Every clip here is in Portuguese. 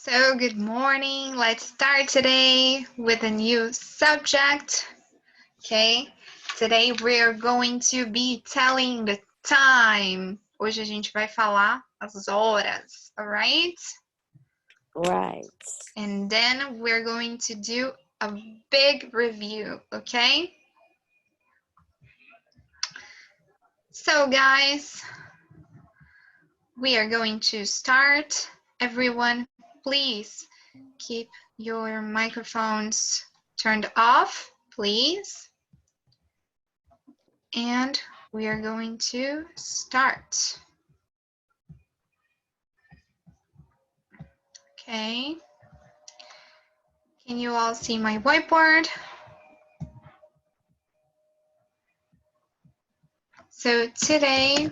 So good morning. Let's start today with a new subject. Okay? Today we're going to be telling the time. Hoje a gente vai falar as horas, alright? Right. And then we're going to do a big review, okay? So guys, we are going to start. Everyone, please keep your microphones turned off, please. And we are going to start. Okay. Can you all see my whiteboard? So today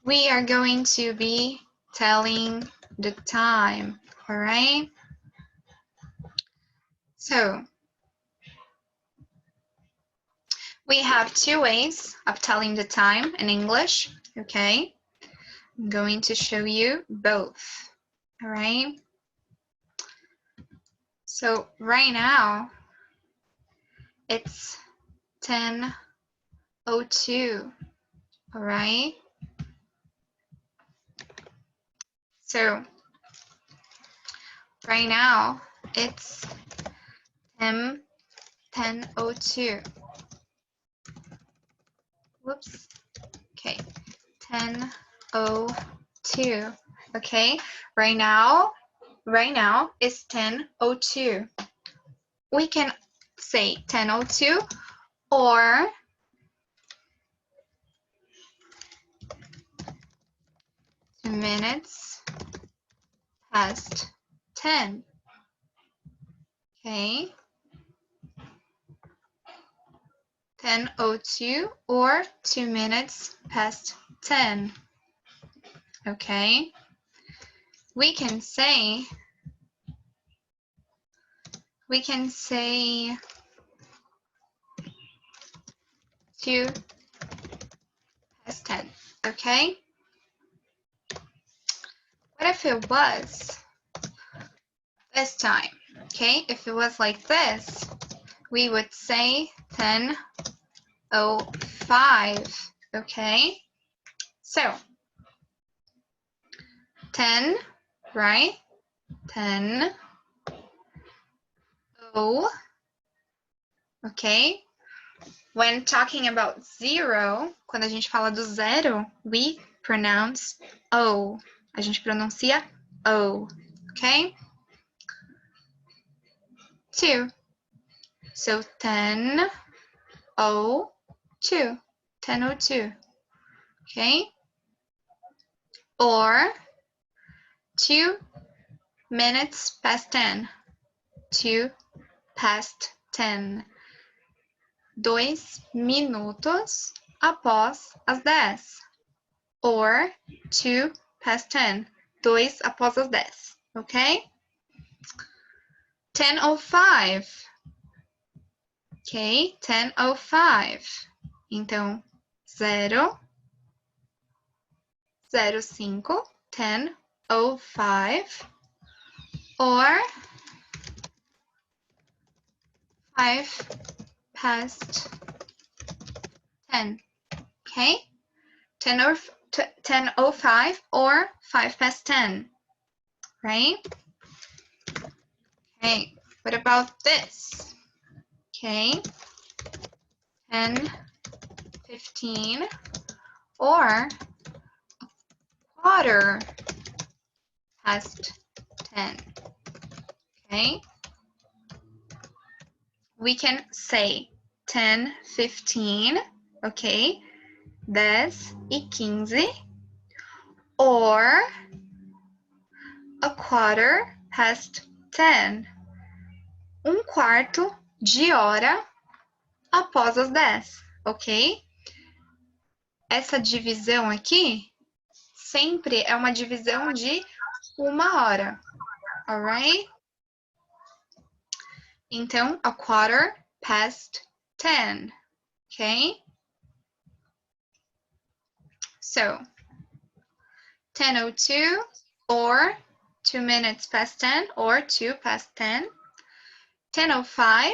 we are going to be telling the time, all right? So we have two ways of telling the time in English, okay? I'm going to show you both, all right? So right now it's 10:02, all right? So right now it's 10:02. Whoops. Okay, 10:02. Okay, right now it's 10:02. We can say 10:02 or 2 minutes past 10. Okay. 10:02 or 2 minutes past 10. Okay. We can say 2 past 10. Okay. What if it was this time? Okay, if it was like this, we would say 10:05. Okay, so 10, right? 10, O. Okay. When talking about zero, quando a gente fala do zero, we pronounce O. A gente pronuncia O. Okay? 2. So 10:02. 10:02. Okay? Or 2 minutes past 10. 2 past 10. 2 minutos após as 10. Or 2 past 10. 2 após as 10. Ok? 10:05. Ok? 10:05. Então, 0, 05, 10:05. Or 5 past 10. Okay? 10:05 or 5 past 10. Right? Okay. What about this? Okay. 10:15 or quarter past 10. Okay. We can say 10:15, okay, 10:15, or a quarter past 10, quarto de hora após as 10, ok? Essa divisão aqui sempre é uma divisão de 1 hora, alright? Então, a quarter past 10, okay? So, 10:02 or 2 minutes past 10 or 2 past 10, 10:05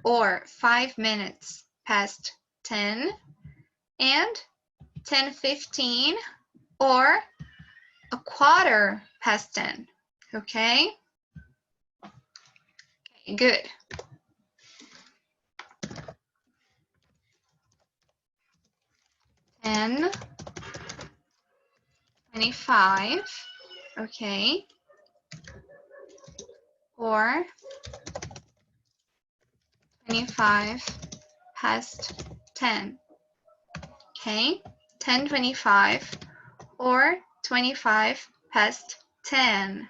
or 5 minutes past 10, and 10:15 or a quarter past 10, okay? Okay, good. Ten 25, okay, or 25 past 10, okay, 10:25 or 25 past 10.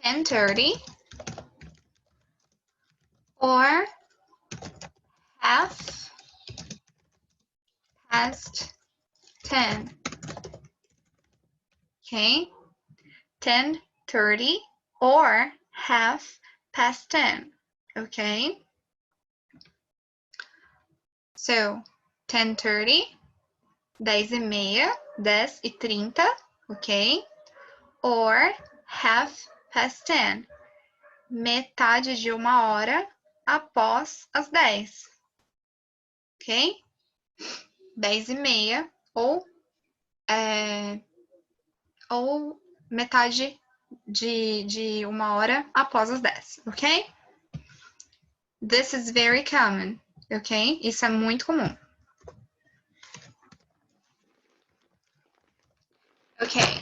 10:30 or half past 10, okay, 10:30 or half past 10, okay? So, 10:30, 10:30, 10:30, ok? Or half past 10, metade de uma hora após as 10, ok? 10:30 ou metade de uma hora após as 10, ok? This is very common, ok? Isso é muito comum. Okay,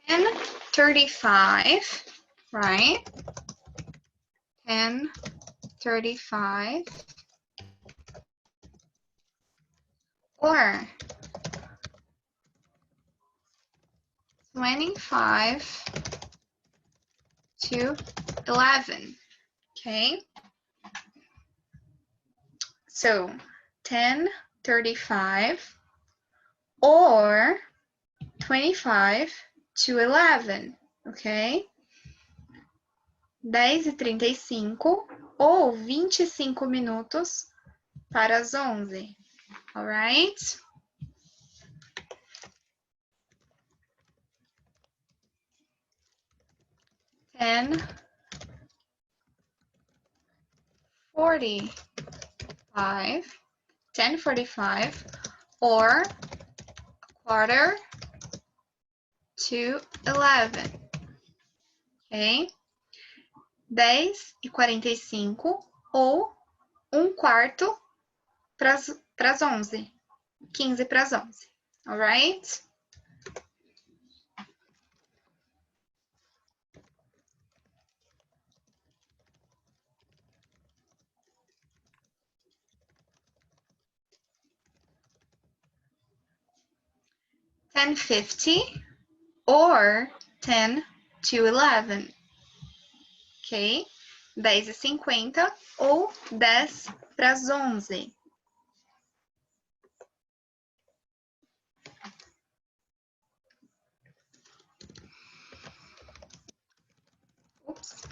10:35, right? 10:35 or 25 to 11, okay? So 10:35 or 25 to 11, ok? 10:35 ou 25 minutos para as 11, alright? And 10:45 or quarter to 11, ok? 10:45 ou um quarto para as 11, 15 para as 11, alright? $10:50 or 10 to 11, ok? 10:50 ou 10 para as 11. Oops.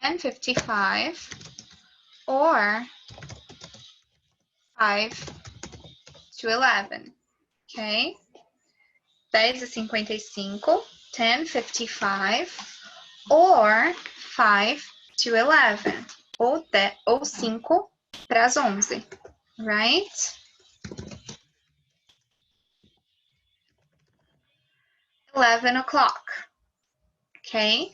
$10:55 or 5 to 11, ok? 10:55, 10:55 or 5 to 11, ou 5 para as 11, right? 11 o'clock, ok?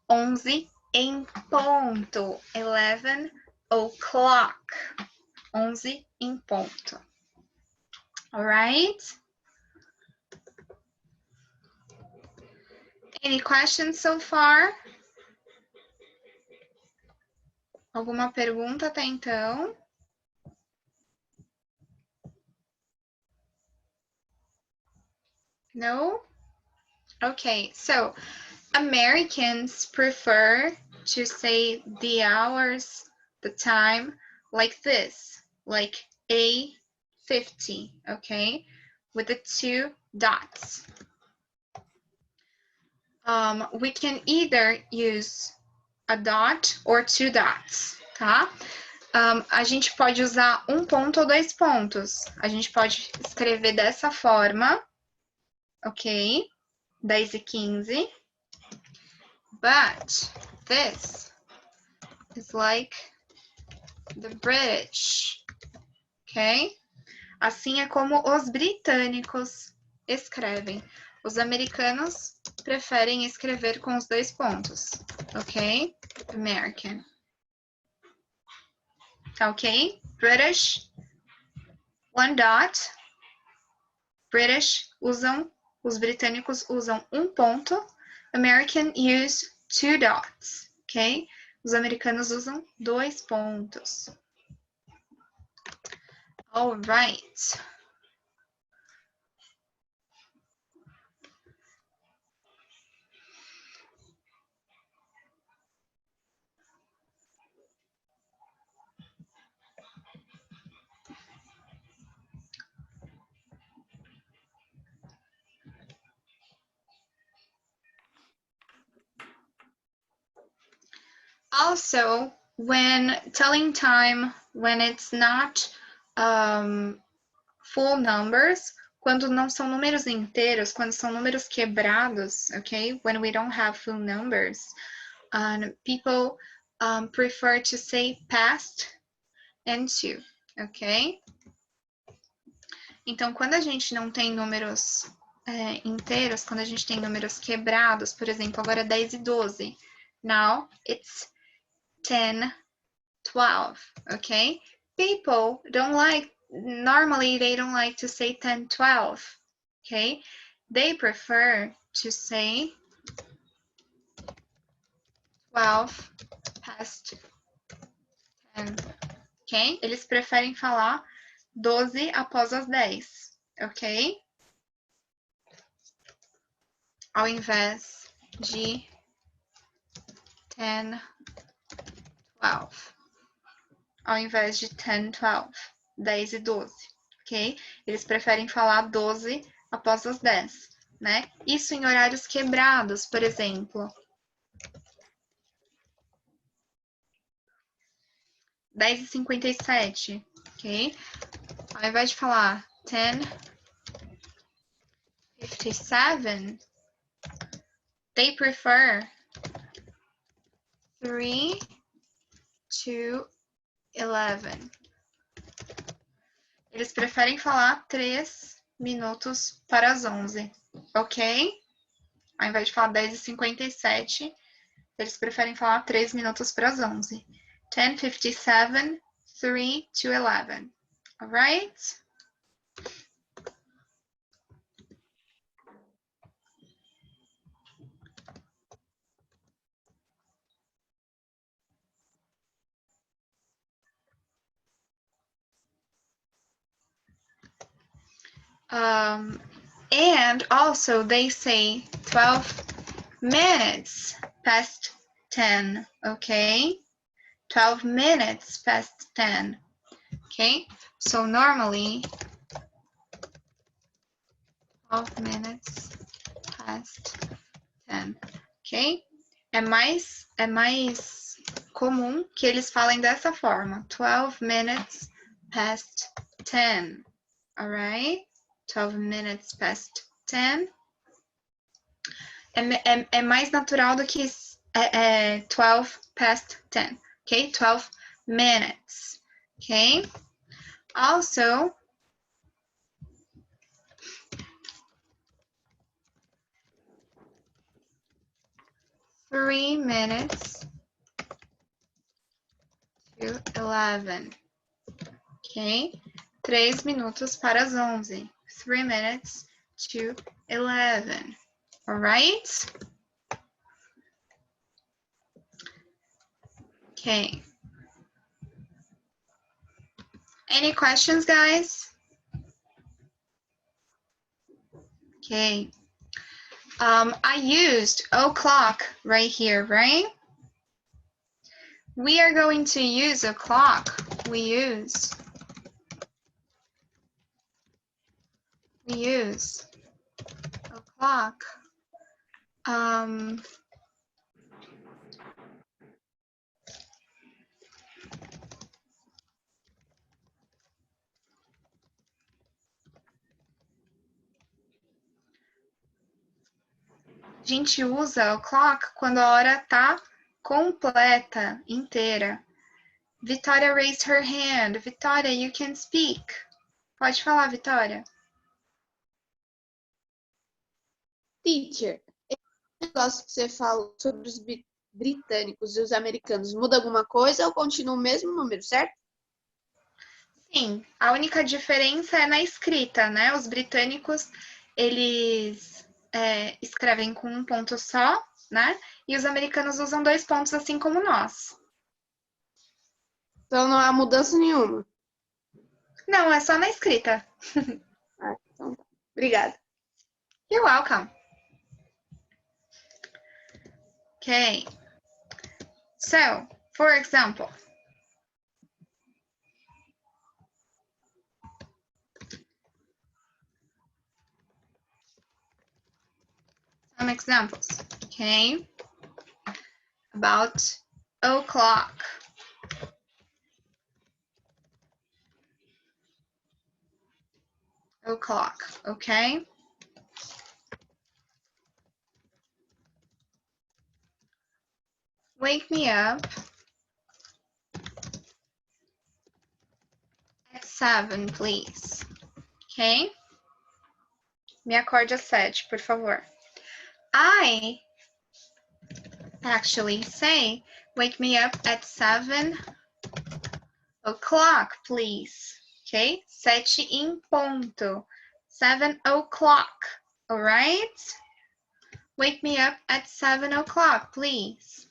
11 em ponto, 11 o'clock, 11 em ponto, alright? Any questions so far? Alguma pergunta até então? No? Okay, so Americans prefer to say the hours, the time, like this, like A50, okay? With the 2 dots. We can either use a dot or two dots, tá? A gente pode usar um ponto ou dois pontos. A gente pode escrever dessa forma, ok? 10 e 15. But this is like the British, ok? Assim é como os britânicos escrevem. Os americanos preferem escrever com os dois pontos, ok? American. Tá ok? British, one dot. British os britânicos usam um ponto. American use two dots, ok? Os americanos usam dois pontos. All right. Also, when telling time, when it's not full numbers, quando não são números inteiros, quando são números quebrados, okay? When we don't have full numbers, people prefer to say past and to, ok? Então, quando a gente não tem números inteiros, quando a gente tem números quebrados, por exemplo, agora 10 e 12. Now, it's 10, 12, okay? People don't like, normally they don't like to say 10, 12, okay? They prefer to say 12 past 10, ok? Eles preferem falar 12 após as 10, ok? Ao invés de 10, 12. Ao invés de 10, 12. 10 e 12, ok? Eles preferem falar 12 após as 10, né? Isso em horários quebrados, por exemplo. 10 e 57, ok? Ao invés de falar 10, 57, they prefer 3 to 11. Eles preferem falar 3 minutos para as 11, ok? Ao invés de falar 10 e 57, eles preferem falar 3 minutos para as 11. 10:57, 3 to 11. Alright? And also they say 12 minutes past 10, okay? 12 minutes past 10, okay? So normally 12 minutes past 10, ok? É mais comum que eles falem dessa forma, 12 minutes past 10, alright? 12 minutes past 10. É mais natural do que 12 past 10, ok? 12 minutes, ok? Also, three minutes to 11, ok? 3 minutos para as 11. 3 minutes to 11. Alright? Okay. Any questions, guys? Okay. I used o'clock right here, right? We are going to use o'clock. We use o'clock. gente usa o clock quando a hora tá completa, inteira. Vitória raised her hand. Vitória, you can speak. Pode falar, Vitória. Teacher, esse negócio que você falou sobre os britânicos e os americanos, muda alguma coisa ou continua o mesmo número, certo? Sim, a única diferença é na escrita, né? Os britânicos, eles escrevem com um ponto só, né? E os americanos usam 2 pontos, assim como nós. Então não há mudança nenhuma. Não, é só na escrita. Então tá. Obrigada. You're welcome. Okay. So, for example, some examples, okay? About o'clock. O'clock, okay? Wake me up at 7, please. Okay? Me acorde às 7, por favor. I actually say, wake me up at 7 o'clock, please. Okay? 7 em ponto. 7 o'clock, all right? Wake me up at 7 o'clock, please.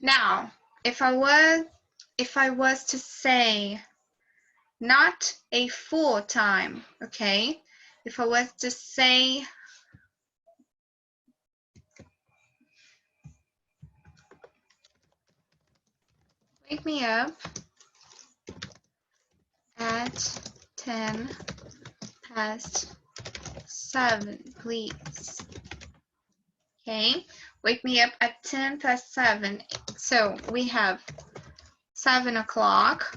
Now, if I was to say not a full time, okay? If I was to say wake me up at 10 past 7, please. Okay, wake me up at 10 past 7. So we have 7 o'clock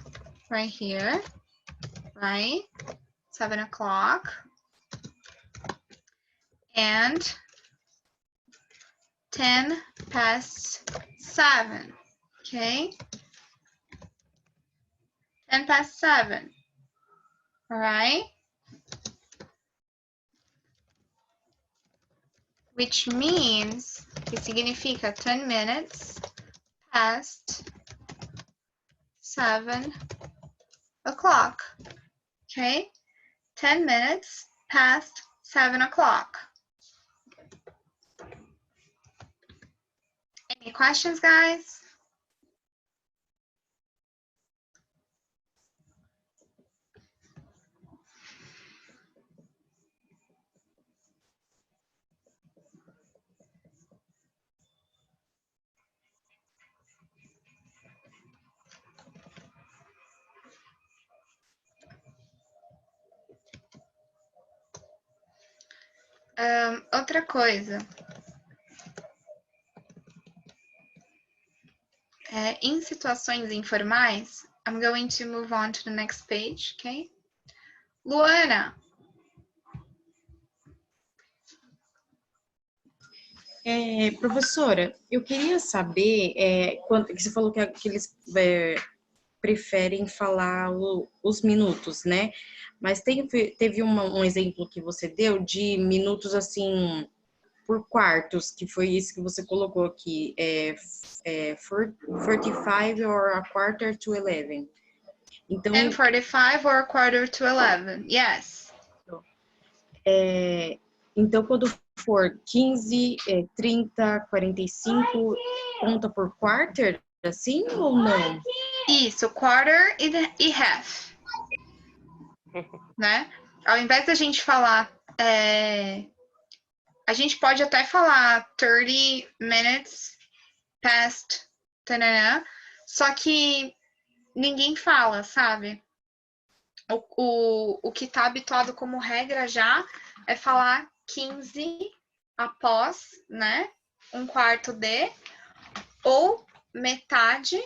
right here, right? 7 o'clock. And 10 past 7, okay? 10 past 7, all right? Which means, que significa 10 minutes past 7 o'clock, okay? 10 minutes past 7 o'clock. Any questions, guys? Outra coisa. Em situações informais, I'm going to move on to the next page, okay? Luana. Professora, eu queria saber, quanto que você falou que eles preferem falar os minutos, né? Mas teve um exemplo que você deu de minutos assim por quartos, que foi isso que você colocou aqui, 45 or a quarter to 11. Então, 10:45 or a quarter to 11, yes. Então, quando for 15, 30, 45, conta por quarter, assim ou não? Isso, quarter e half. Né? Ao invés da gente falar, a gente pode até falar 30 minutes past, tanana, só que ninguém fala, sabe? O que tá habituado como regra já é falar 15 após, né? Um quarto de, ou metade,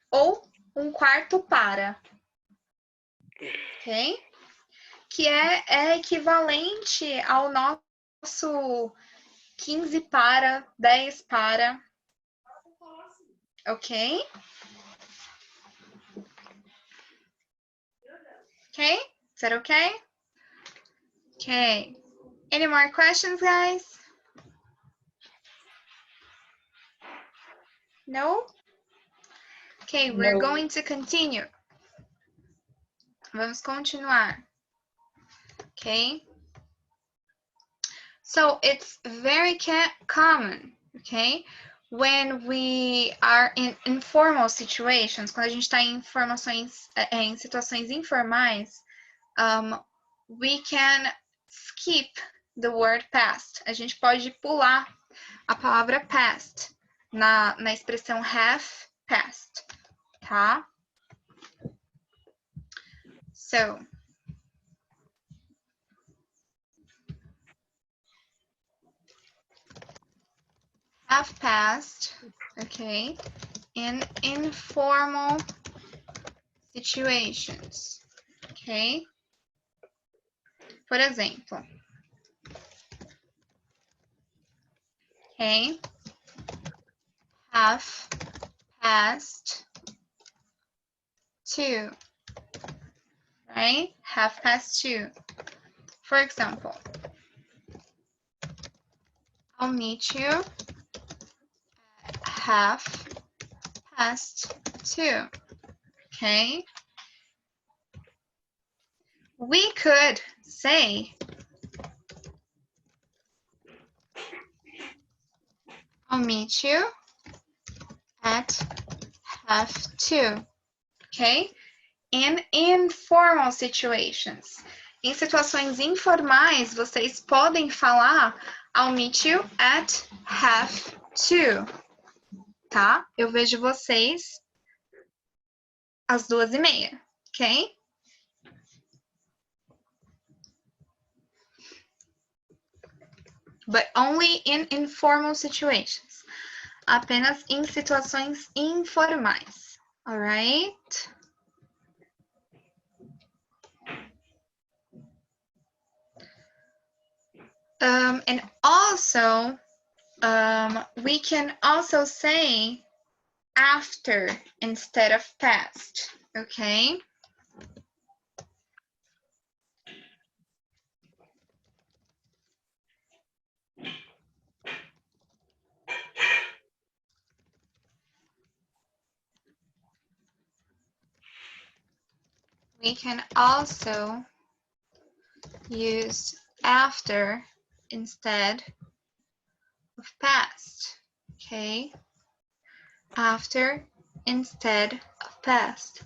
ou um quarto para. Ok? que é equivalente ao nosso 15 para, 10 para. Ok? Okay? Is that okay? Okay. Any more questions, guys? No? Okay, we're No. going to continue. Vamos continuar. Okay? So it's very common, okay? When we are in informal situations, quando a gente está em situações informais, we can skip the word past. A gente pode pular a palavra past na expressão have passed, tá? So, have passed, okay, in informal situations, okay? Por exemplo, okay, have passed to, right? Have passed to. For example, I'll meet you at half past 2, okay? We could say, I'll meet you at half 2, okay? In informal situations. Em situações informais, vocês podem falar I'll meet you at half 2, tá? Eu vejo vocês às 2:30, ok? But only in informal situations. Apenas em situações informais, alright? And also, we can also say after instead of past, okay? We can also use after instead of past, okay? After instead of past.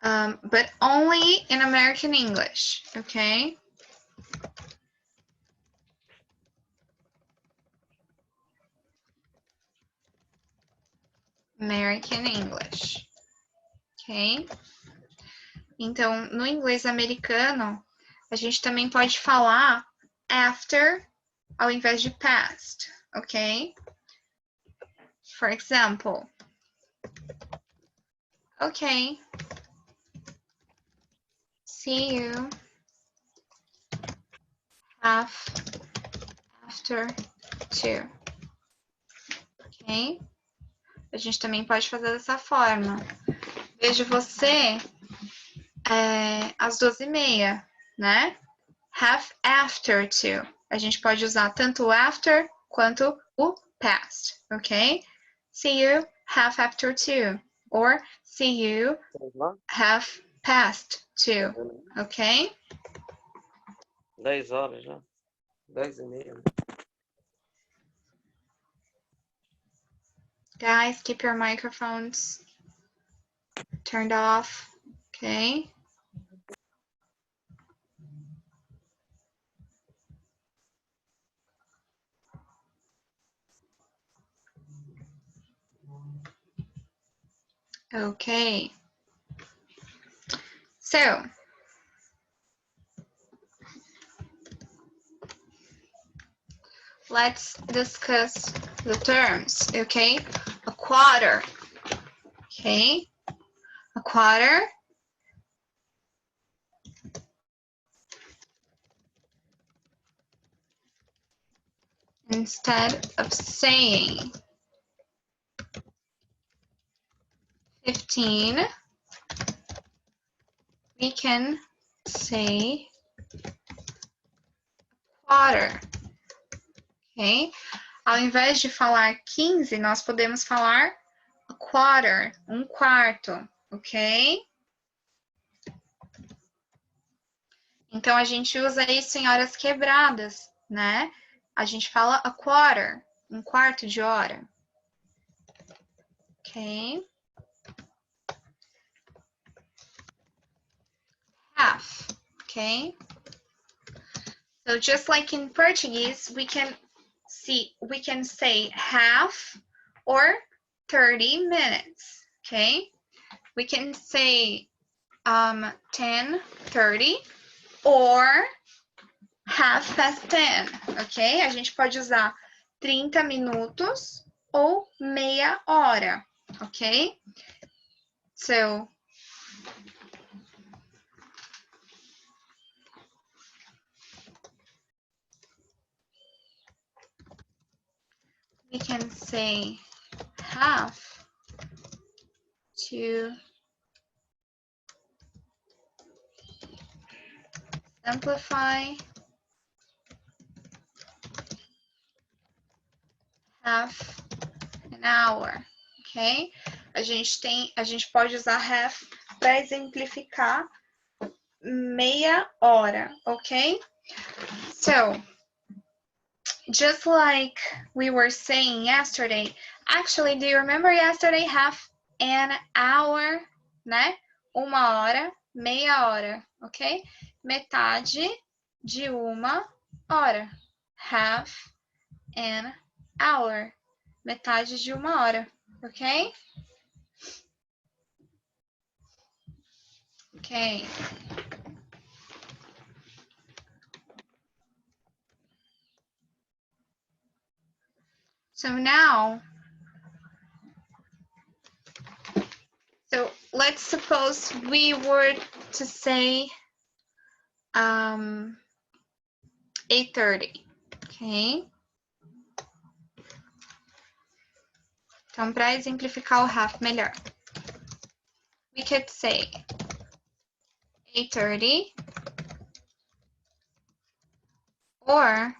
But only in American English, okay? American English, ok? Então, no inglês americano, a gente também pode falar after ao invés de past, ok? For example, okay, see you after 2, ok? A gente também pode fazer dessa forma. Vejo você às 2:30, né? Half after 2. A gente pode usar tanto o after quanto o past, ok? See you half after 2. Or see you half past 2, ok? 10 horas já. 10:30. Guys, keep your microphones turned off, okay? Okay. So, let's discuss the terms, okay? A quarter, okay? A quarter. Instead of saying 15, we can say quarter. Ok? Ao invés de falar 15, nós podemos falar a quarter, um quarto, ok? Então, a gente usa isso em horas quebradas, né? A gente fala a quarter, um quarto de hora. Ok? Half, okay? So just like in Portuguese, we can say half or 30 minutes, okay? We can say 10:30 or 10:30, ok? A gente pode usar 30 minutos ou meia hora, ok? So we can say half to simplify, half an hour, ok? A gente pode usar half para exemplificar meia hora, ok? So, just like we were saying yesterday, actually, do you remember yesterday? Half an hour, né? Uma hora, meia hora, ok? Metade de uma hora. Half an hour. Metade de uma hora, ok? Ok. So now, let's suppose we were to say 8:30, ok? Então, para exemplificar o half melhor, we could say 8:30 or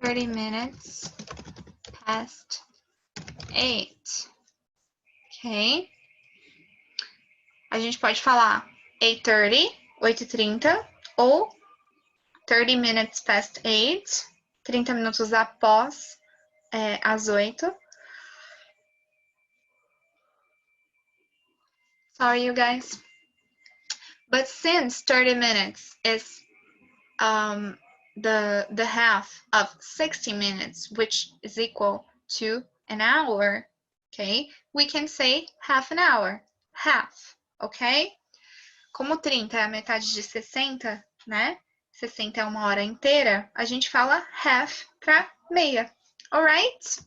30 minutes past 8, ok? A gente pode falar 8:30, 8:30, ou 30 minutes past 8, 30 minutos após as 8. Sorry, you guys. But since 30 minutes is the half of 60 minutes, which is equal to an hour, okay, we can say half an hour, half, ok? Como 30 é a metade de 60, né? 60 é uma hora inteira, a gente fala half para meia, alright?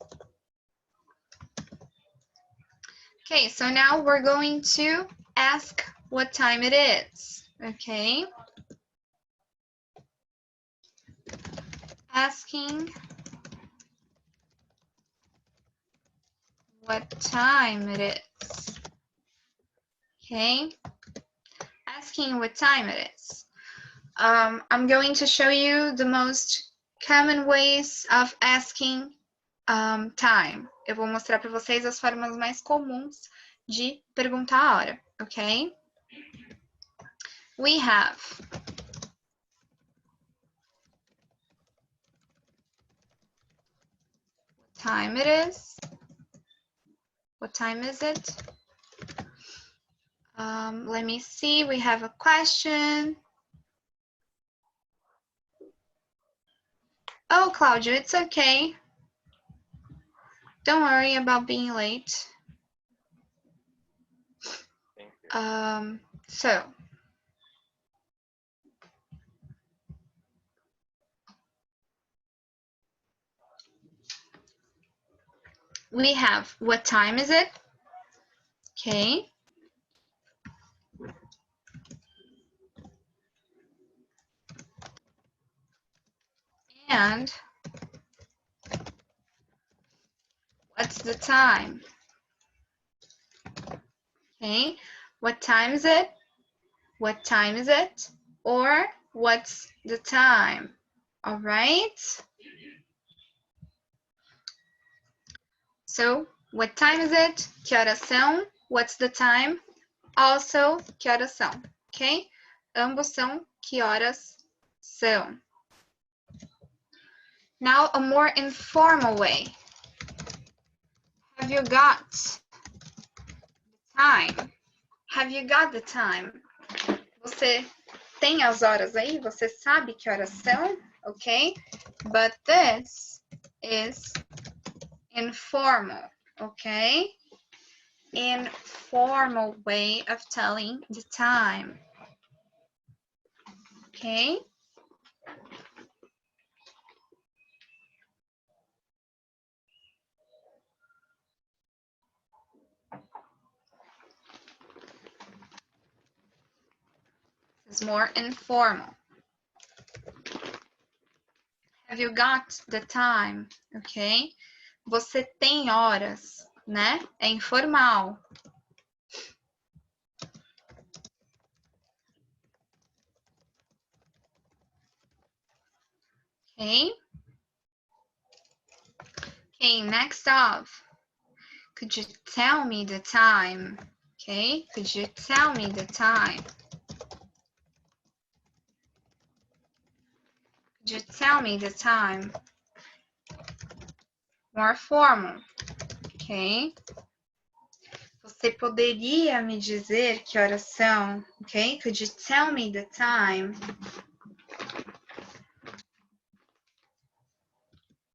Okay, so now we're going to ask what time it is, okay? Asking what time it is, okay? Asking what time it is. I'm going to show you the most common ways of asking time. Eu vou mostrar para vocês as formas mais comuns de perguntar a hora, ok? We have what time it is. What time is it? Let me see, we have a question. Oh, Claudio, it's okay. Don't worry about being late. So, we have what time is it? Okay. And what's the time? Okay. What time is it? What time is it? Or what's the time? All right. So, what time is it? Que horas são? What's the time? Also, que horas são? Ok? Ambos são que horas são. Now, a more informal way. Have you got the time? Have you got the time? Você tem as horas aí? Você sabe que horas são? Ok? But this is informal, okay? Informal way of telling the time, okay? This is more informal. Have you got the time? Ok? Você tem horas, né? É informal. Ok? Okay, next up. Could you tell me the time? Okay? Could you tell me the time? Could you tell me the time? More formal. Ok? Você poderia me dizer que horas são? Ok? Could you tell me the time?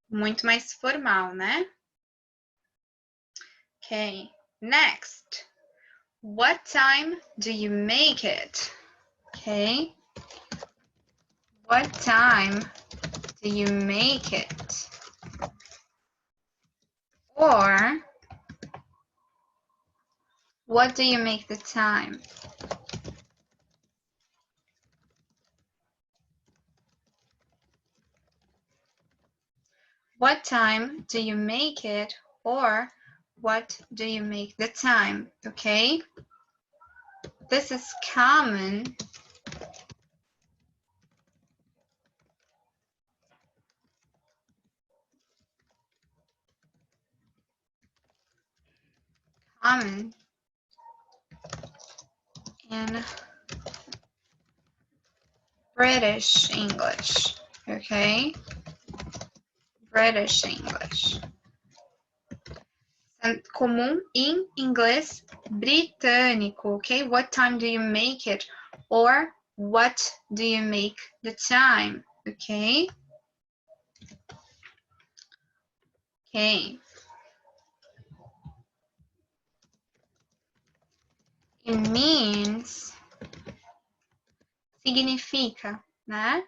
Muito mais formal, né? Ok. Next. What time do you make it? Ok. What time do you make it? Or, what do you make the time? What time do you make it? Or, what do you make the time? Okay? This is common. Common in British English. Okay? British English. Comum em inglês britânico, ok? What time do you make it? Or what do you make the time? Ok? Ok. It means, significa, né?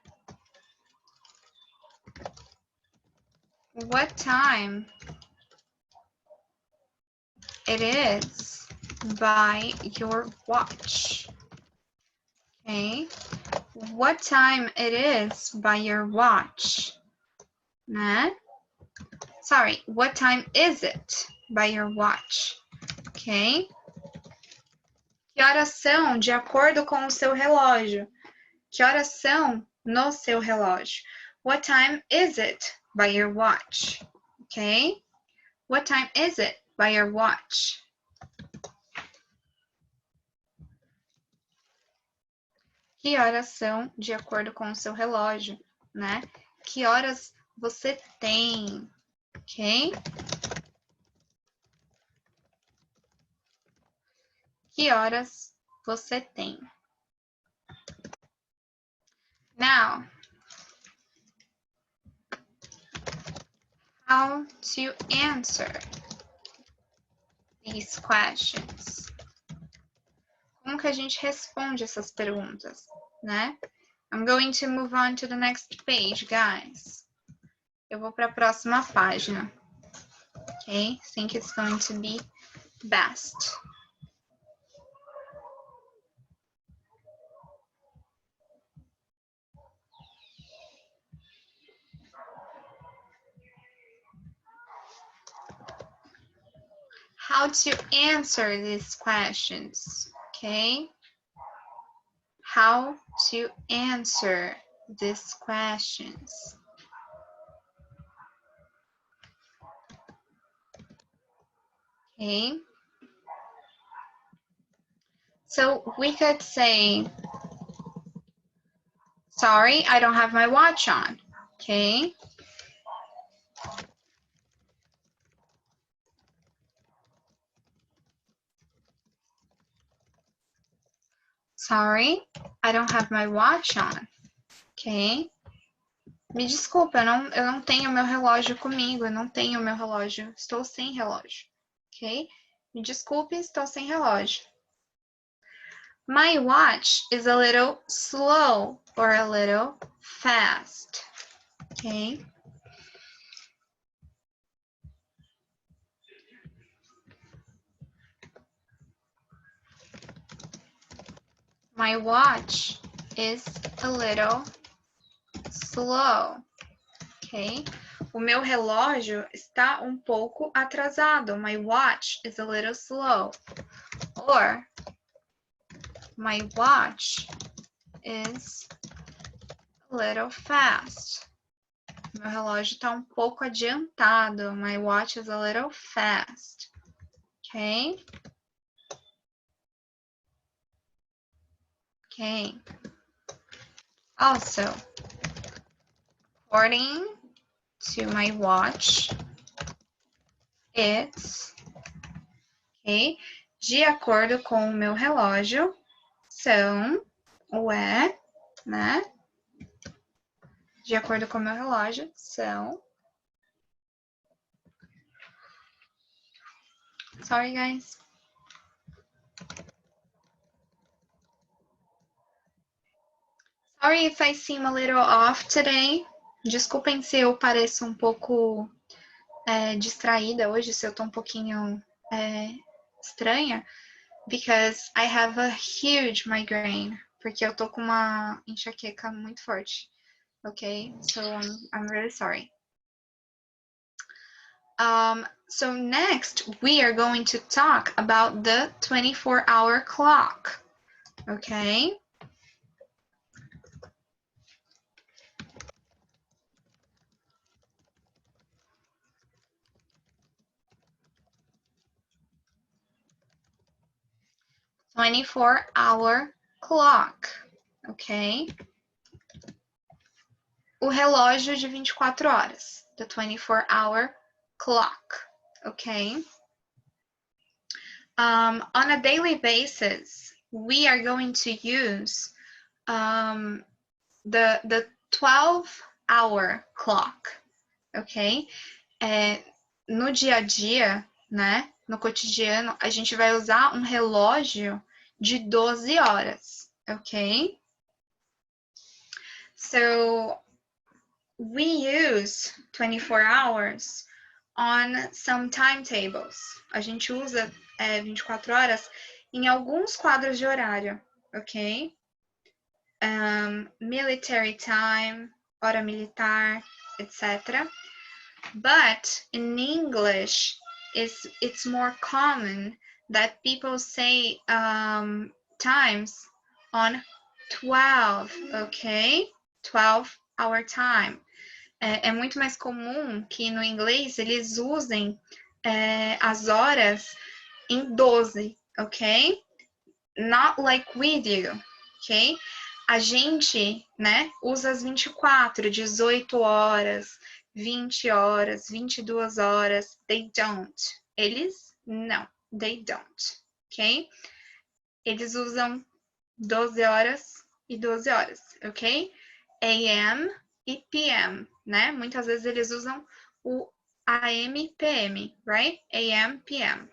What time it is by your watch. Okay? What time it is by your watch. Né? Sorry, what time is it by your watch? Ok? Que horas são de acordo com o seu relógio? Que horas são no seu relógio? What time is it by your watch? Ok? What time is it by your watch? Que horas são de acordo com o seu relógio, né? Que horas você tem? Ok? Que horas você tem? Now, how to answer these questions? Como que a gente responde essas perguntas, né? I'm going to move on to the next page, guys. Eu vou para a próxima página. Okay, I think it's going to be best. How to answer these questions, okay? How to answer these questions. Okay. So we could say, sorry, I don't have my watch on, okay? Sorry, I don't have my watch on, ok? Me desculpa, eu não tenho meu relógio comigo, eu não tenho meu relógio, estou sem relógio, ok? Me desculpe, estou sem relógio. My watch is a little slow or a little fast, ok? My watch is a little slow, ok? O meu relógio está um pouco atrasado. My watch is a little slow. Or, my watch is a little fast. Meu relógio está um pouco adiantado. My watch is a little fast. Ok? Ok. Also, according to my watch, it's, ok? De acordo com o meu relógio, são, ou é, né? De acordo com o meu relógio, são. Sorry, guys. Sorry if I seem a little off today. Desculpem se eu pareço um pouco distraída hoje, se eu tô um pouquinho estranha, because I have a huge migraine, porque eu tô com uma enxaqueca muito forte, ok? So I'm really sorry. So next, we are going to talk about the 24-hour clock, okay? "24-hour clock", ok? O relógio de 24 horas, the 24-hour clock, okay? On a daily basis, we are going to use the 12-hour clock, ok? No dia a dia, né? No cotidiano, a gente vai usar um relógio de 12 horas, ok? So, we use 24 hours on some timetables. A gente usa 24 horas em alguns quadros de horário, ok? Military time, hora militar, etc. But in English, it's more common that people say times on 12, ok? 12-hour time. É muito mais comum que no inglês eles usem as horas em 12, ok? Not like we do, ok? A gente, né, usa as 24, 18 horas, 20 horas, 22 horas. They don't. Eles, não. They don't, ok? Eles usam 12 horas e 12 horas, ok? AM e PM, né? Muitas vezes eles usam o AM, PM, right? AM, PM.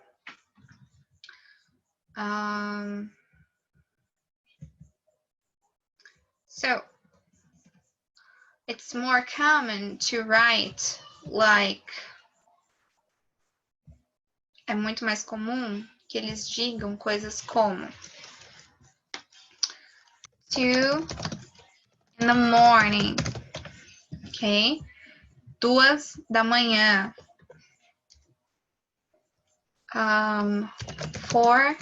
So, it's more common to write like é muito mais comum que eles digam coisas como 2 in the morning, ok? 2 da manhã. 4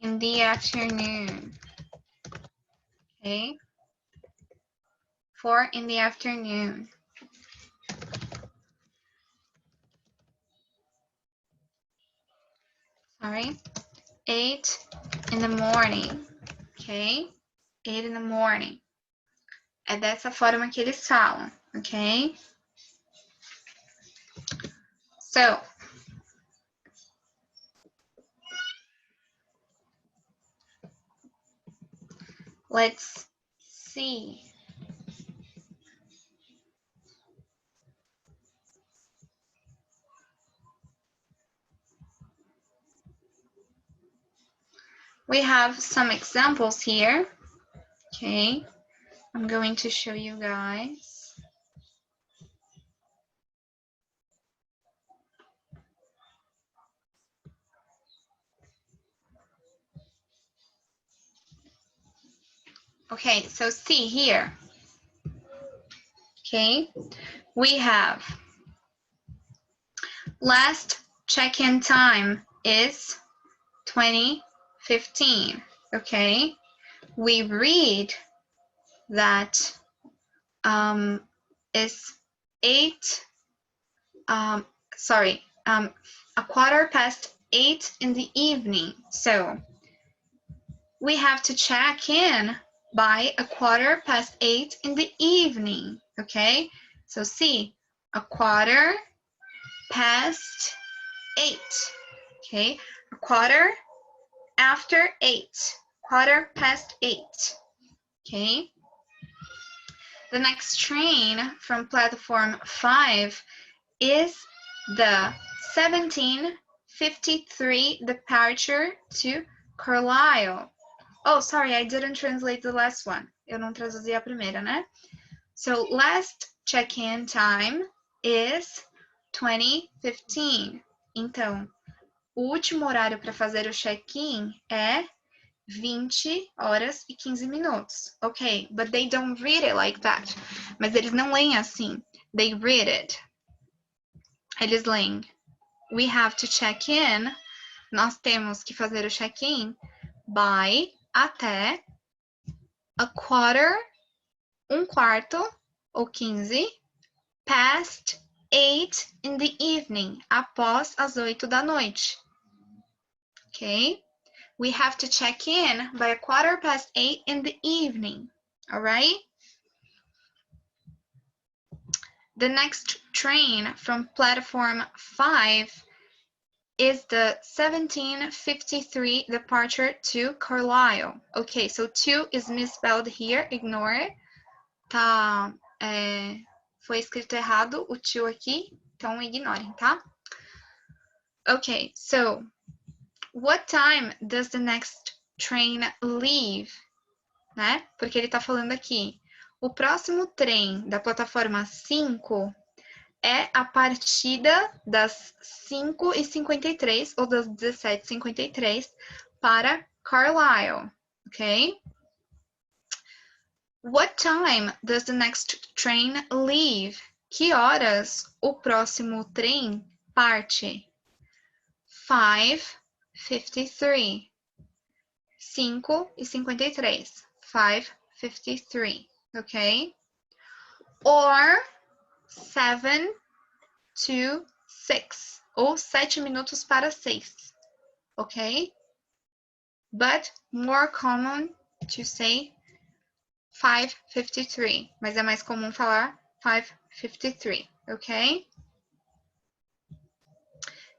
in the afternoon, ok? 4 in the afternoon. Sorry. 8 in the morning, ok? 8 in the morning. É dessa forma que eles falam, ok? So, let's see. We have some examples here, okay? I'm going to show you guys. Okay, so see here, okay? We have last check-in time is 20:15, okay? We read that is 8:15 in the evening. So we have to check in by 8:15 in the evening, okay? So see, 8:15, okay? 8:15, 8:15, okay? The next train from platform 5 is the 17:53 departure to Carlisle. Oh, sorry, I didn't translate the last one. Eu não traduzi a primeira, né? So, last check-in time is 20:15. Então, o último horário para fazer o check-in é 20:15. Ok, but they don't read it like that. Mas eles não leem assim. They read it. Eles leem. We have to check in. Nós temos que fazer o check-in by até um quarto ou 15 past 8 in the evening, após as 8 da noite. Ok? We have to check in by 8:15 in the evening. All right? The next train from platform 5 is the 17:53 departure to Carlisle. Okay, so 2 is misspelled here, ignore it. Tá, foi escrito errado o 2 aqui, então ignorem, tá? Okay, so what time does the next train leave? Né? Porque ele tá falando aqui. O próximo trem da plataforma 5 é a partida das 5:53 ou das 17:53 para Carlisle, ok? What time does the next train leave? Que horas o próximo trem parte? 5:53. 5:53. 5:53, ok? Or 7 to 6, ou 7 minutos para 6, ok? But more common to say 5:53, mas é mais comum falar 5:53, ok?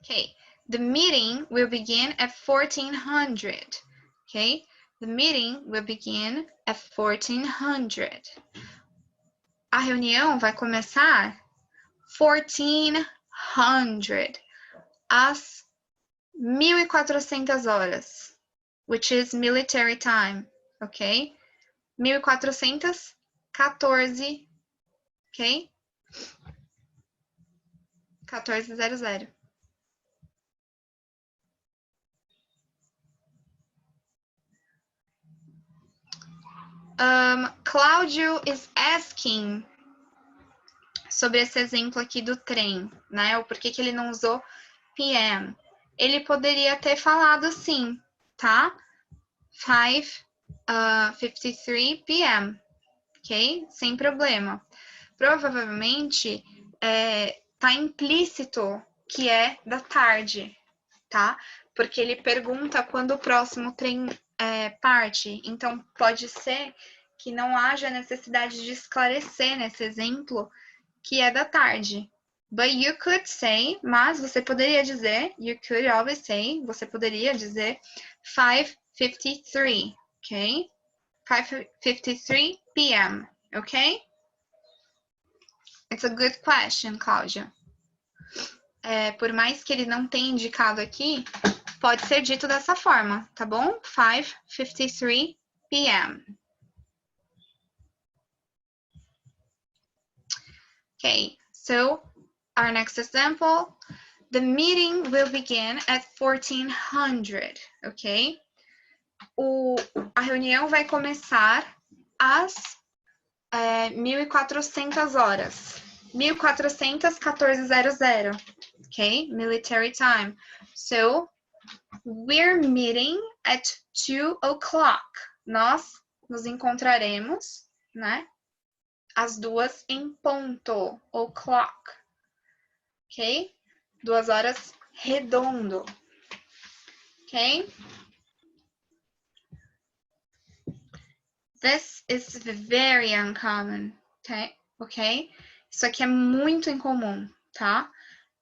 Okay, the meeting will begin at 1400, okay? The meeting will begin at 1400. A reunião vai começar 1400, às 1400 horas, which is military time, ok? 1400, 14, ok? 1400. Cláudio is asking sobre esse exemplo aqui do trem, né? O porquê que ele não usou PM. Ele poderia ter falado assim, tá? 5:53 p.m. Ok? Sem problema. Provavelmente tá implícito que é da tarde, tá? Porque ele pergunta quando o próximo trem parte. Então, pode ser que não haja necessidade de esclarecer nesse exemplo que é da tarde. But you could say, mas você poderia dizer, you could always say, você poderia dizer 5:53, ok? 5:53 p.m., ok? It's a good question, Cláudia. Por mais que ele não tenha indicado aqui, pode ser dito dessa forma, tá bom? 5:53 p.m. Okay, so our next example, the meeting will begin at 1400, ok? A reunião vai começar às 1400 horas. 1400, 1400, ok? Military time. So, we're meeting at 2 o'clock. Nós nos encontraremos, né? Às 2 em ponto. O'clock. Ok? 2 horas redondo. Ok? This is very uncommon. Ok? Isso aqui é muito incomum, tá?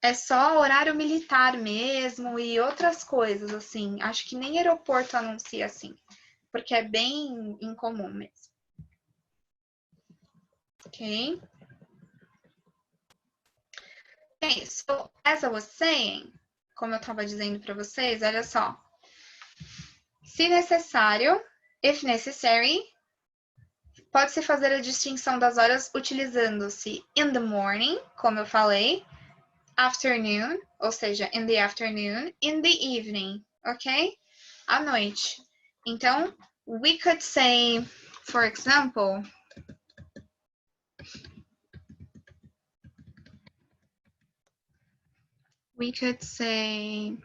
É só horário militar mesmo e outras coisas, assim. Acho que nem aeroporto anuncia assim, porque é bem incomum mesmo. Ok? Okay, so as I was saying, como eu estava dizendo para vocês, olha só. Se necessário, if necessary, pode-se fazer a distinção das horas utilizando-se in the morning, como eu falei, afternoon, ou seja, in the afternoon, in the evening, ok? À noite. Então, we could say, for example, we could say,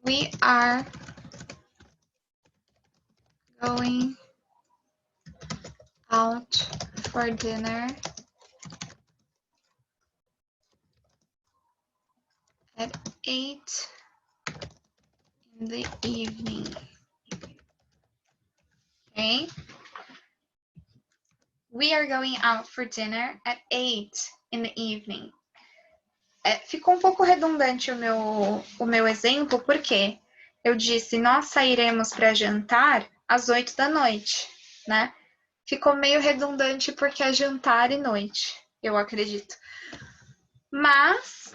we are going out for dinner at 8 in the evening. Okay? We are going out for dinner at 8 in the evening. Ficou um pouco redundante o meu exemplo, porque eu disse, nós sairemos para jantar às 8 da noite, né? Ficou meio redundante porque é jantar e noite, eu acredito. Mas,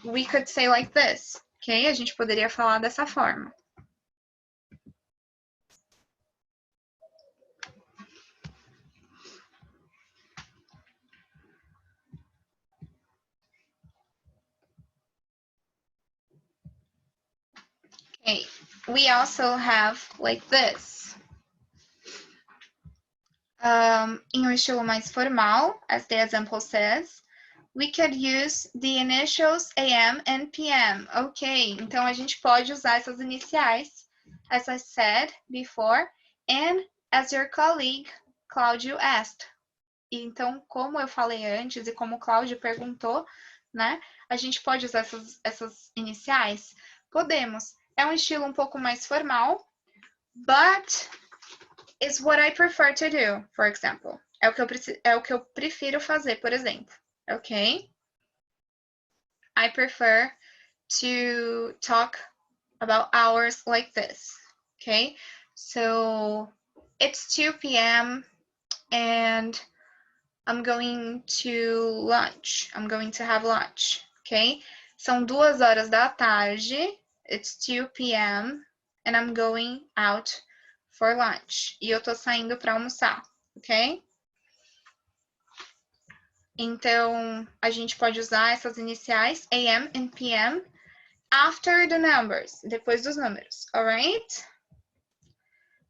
we could say like this, ok? A gente poderia falar dessa forma. Okay, we also have like this. Em um estilo mais formal, as the example says, we could use the initials AM and PM. Ok, então a gente pode usar essas iniciais, as I said before, and as your colleague, Cláudio asked. Então, como eu falei antes e como o Cláudio perguntou, né? A gente pode usar essas iniciais? Podemos. É um estilo um pouco mais formal, but is what I prefer to do, for example. É o que eu prefiro fazer, por exemplo. Ok? I prefer to talk about hours like this. Okay? So, it's 2 p.m. and I'm going to lunch. I'm going to have lunch. Ok? São 2 horas da tarde. It's 2 p.m. and I'm going out for lunch. E eu tô saindo para almoçar, ok? Então, a gente pode usar essas iniciais, AM and PM, after the numbers, depois dos números, alright?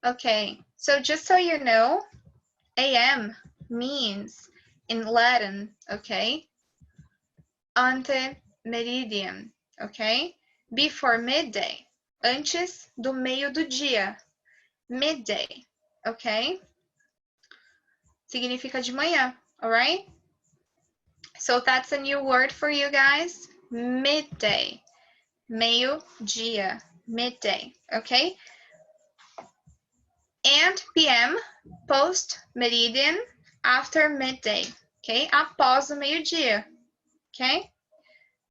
Okay, so just so you know, AM means in Latin, okay, ante meridian, okay? Before midday, antes do meio do dia, midday, okay? Significa de manhã, alright? So that's a new word for you guys, midday, meio-dia, midday, okay? And PM, post meridian, after midday, okay? Após o meio-dia, okay?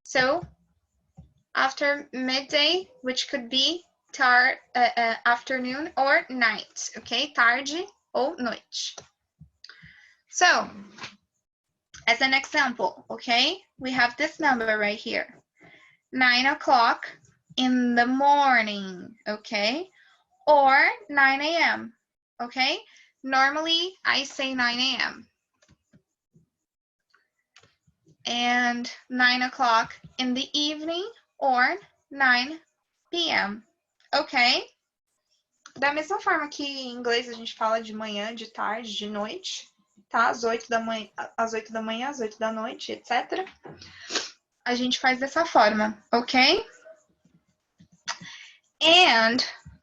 So, after midday, which could be afternoon or night, okay? Tarde ou noite. So, as an example, okay? We have this number right here. 9 o'clock in the morning, okay? Or 9 a.m., okay? Normally, I say 9 a.m. And 9 o'clock in the evening or 9 p.m., ok? Da mesma forma que em inglês a gente fala de manhã, de tarde, de noite, tá? Às 8 da manhã, às 8 da noite, etc. A gente faz dessa forma, ok? And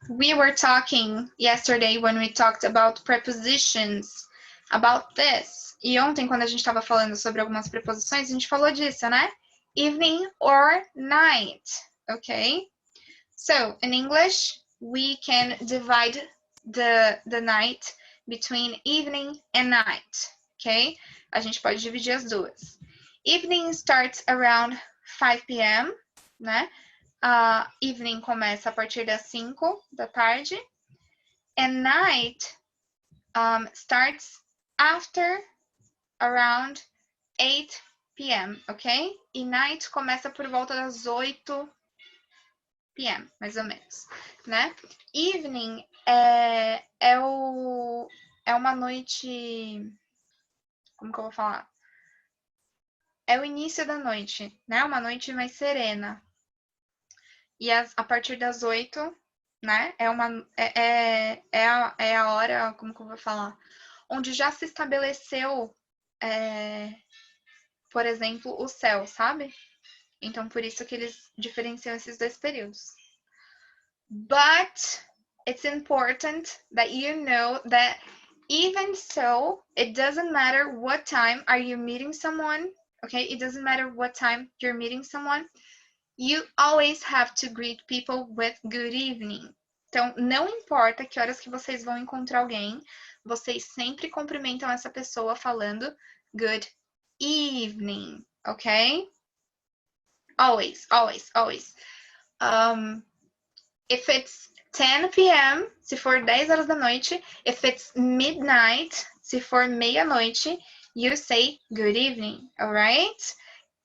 we were talking yesterday when we talked about prepositions, about this. E ontem, quando a gente estava falando sobre algumas preposições, a gente falou disso, né? Evening or night, okay? So, in English, we can divide the night between evening and night, okay? A gente pode dividir as duas. Evening starts around 5 p.m., né? Evening começa a partir das 5 da tarde. And night starts after around 8 p.m., ok? E night começa por volta das 8 p.m., mais ou menos, né? Evening é uma noite... Como que eu vou falar? É o início da noite, né? Uma noite mais serena. E a partir das 8, né? É a hora, como que eu vou falar? Onde já se estabeleceu, por exemplo, o céu, sabe? Então, por isso que eles diferenciam esses dois períodos. But it's important that you know that even so, it doesn't matter what time are you meeting someone, okay? It doesn't matter what time you're meeting someone. You always have to greet people with good evening. Então, não importa que horas que vocês vão encontrar alguém, vocês sempre cumprimentam essa pessoa falando good evening, ok? Always, always, always. If it's 10 p.m., se for 10 horas da noite, if it's midnight, se for meia-noite, you say good evening, alright?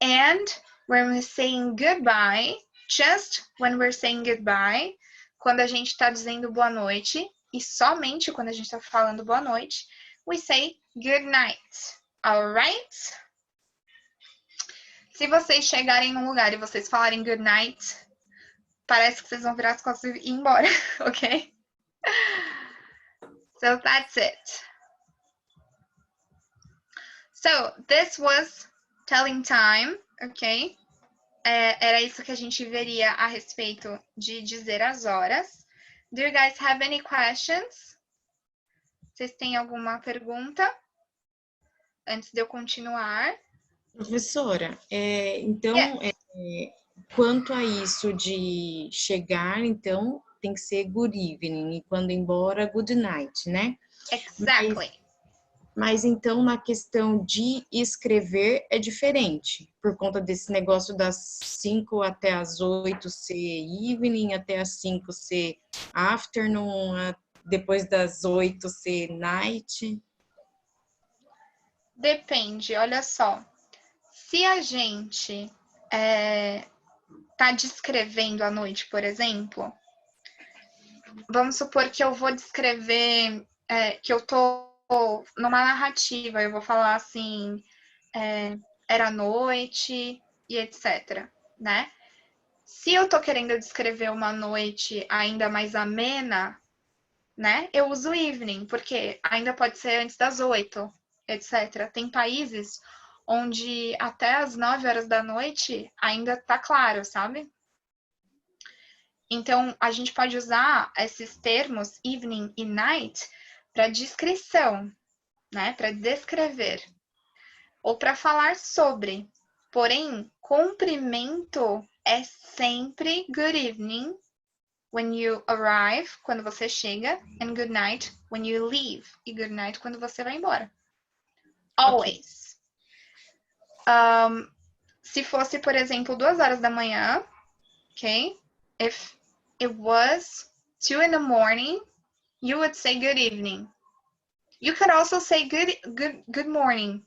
And when we're saying goodbye, just when we're saying goodbye, quando a gente está dizendo boa noite, e somente quando a gente está falando boa noite, we say good night, alright? Se vocês chegarem num lugar e vocês falarem good night, parece que vocês vão virar as costas e ir embora, ok? So that's it. So this was telling time, ok? Era isso que a gente veria a respeito de dizer as horas. Do you guys have any questions? Vocês têm alguma pergunta? Antes de eu continuar. Professora, então, quanto a isso de chegar, então, tem que ser good evening, e quando ir embora, good night, né? Exactly. Mas então, na questão de escrever, é diferente, por conta desse negócio das 5 até as 8 ser evening, até as 5 ser afternoon, depois das 8 ser night. Depende, olha só. Se a gente tá descrevendo a noite, por exemplo, vamos supor que eu vou descrever que eu tô numa narrativa, eu vou falar assim, era noite e etc, né? Se eu tô querendo descrever uma noite ainda mais amena, né? Eu uso evening, porque ainda pode ser antes das 8, etc. Tem países onde até as 9 horas da noite ainda tá claro, sabe? Então, a gente pode usar esses termos evening e night para descrição, né? Para descrever ou para falar sobre. Porém, cumprimento é sempre good evening when you arrive, quando você chega, and good night when you leave, e good night quando você vai embora. Always. Se fosse, por exemplo, 2 horas da manhã, ok? If it was 2 in the morning, you would say good evening. You could also say good morning.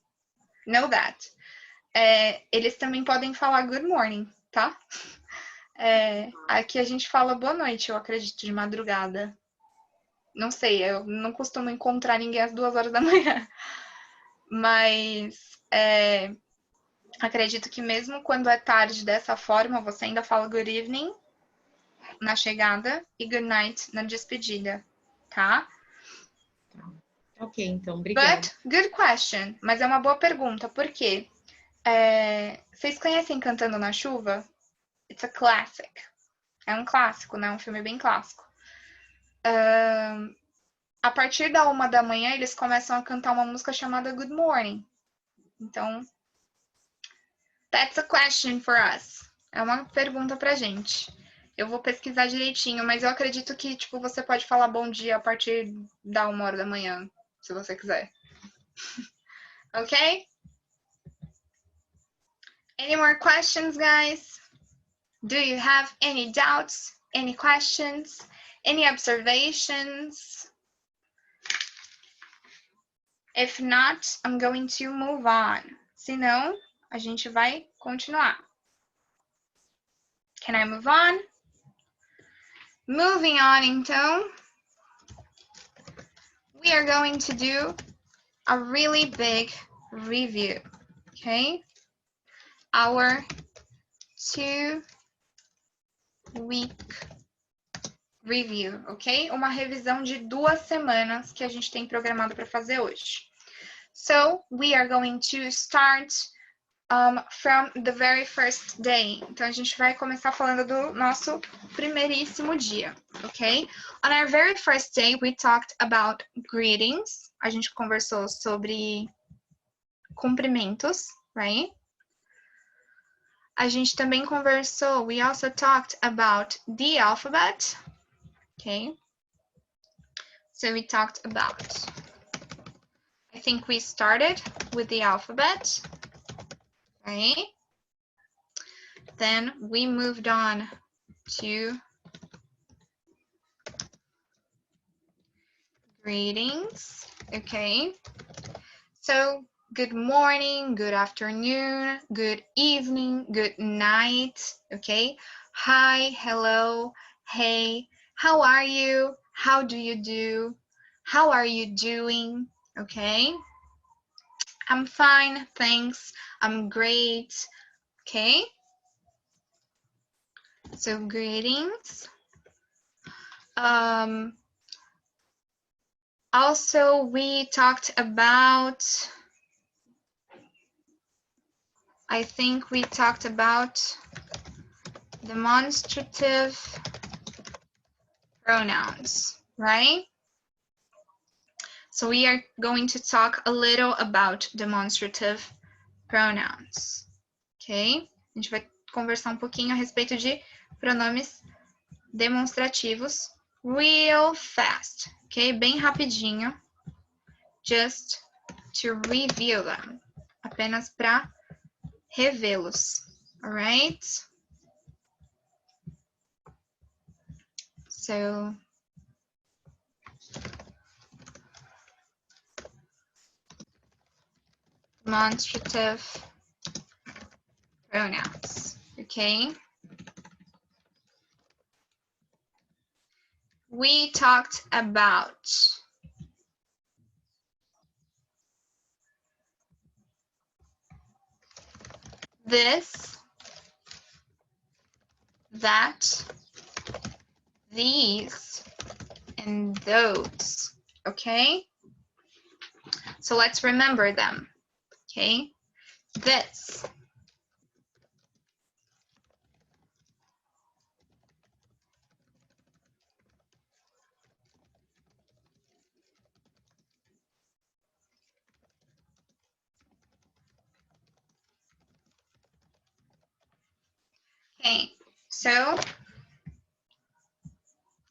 Know that. Eles também podem falar good morning, tá? Aqui a gente fala boa noite, eu acredito, de madrugada. Não sei, eu não costumo encontrar ninguém às 2 horas da manhã. Mas acredito que mesmo quando é tarde dessa forma, você ainda fala good evening na chegada e good night na despedida, tá? Ok, então, obrigada. But, good question. Mas é uma boa pergunta, por quê? Vocês conhecem Cantando na Chuva? It's a classic. É um clássico, né? Um filme bem clássico. A partir da 1 da manhã, eles começam a cantar uma música chamada Good Morning. Então, that's a question for us. É uma pergunta pra gente. Eu vou pesquisar direitinho, mas eu acredito que, tipo, você pode falar bom dia a partir da 1 hora da manhã, se você quiser. Ok? Any more questions, guys? Do you have any doubts? Any questions? Any observations? If not, I'm going to move on. Se não, a gente vai continuar. Can I move on? Moving on, então. We are going to do a really big review, okay? Our 2-week review, ok? Uma revisão de 2 semanas que a gente tem programado para fazer hoje. So, we are going to start from the very first day. Então, a gente vai começar falando do nosso primeiríssimo dia, ok? On our very first day, we talked about greetings. A gente conversou sobre cumprimentos, right? A gente também conversou, we also talked about the alphabet, okay? So we talked about, I think we started with the alphabet, right? Then we moved on to greetings, okay? So good morning, good afternoon, good evening, good night, okay? Hi, hello, hey, how are you? How do you do? How are you doing? Okay? I'm fine, thanks. I'm great. Okay? So greetings. Also, we talked about, I think we talked about demonstrative pronouns, right? So we are going to talk a little about demonstrative pronouns, ok? A gente vai conversar um pouquinho a respeito de pronomes demonstrativos real fast, ok? Bem rapidinho, just to review them, apenas para revê-los, alright? So, demonstrative pronouns, okay? We talked about this, that, these, and those, okay? So let's remember them, okay? This, okay? So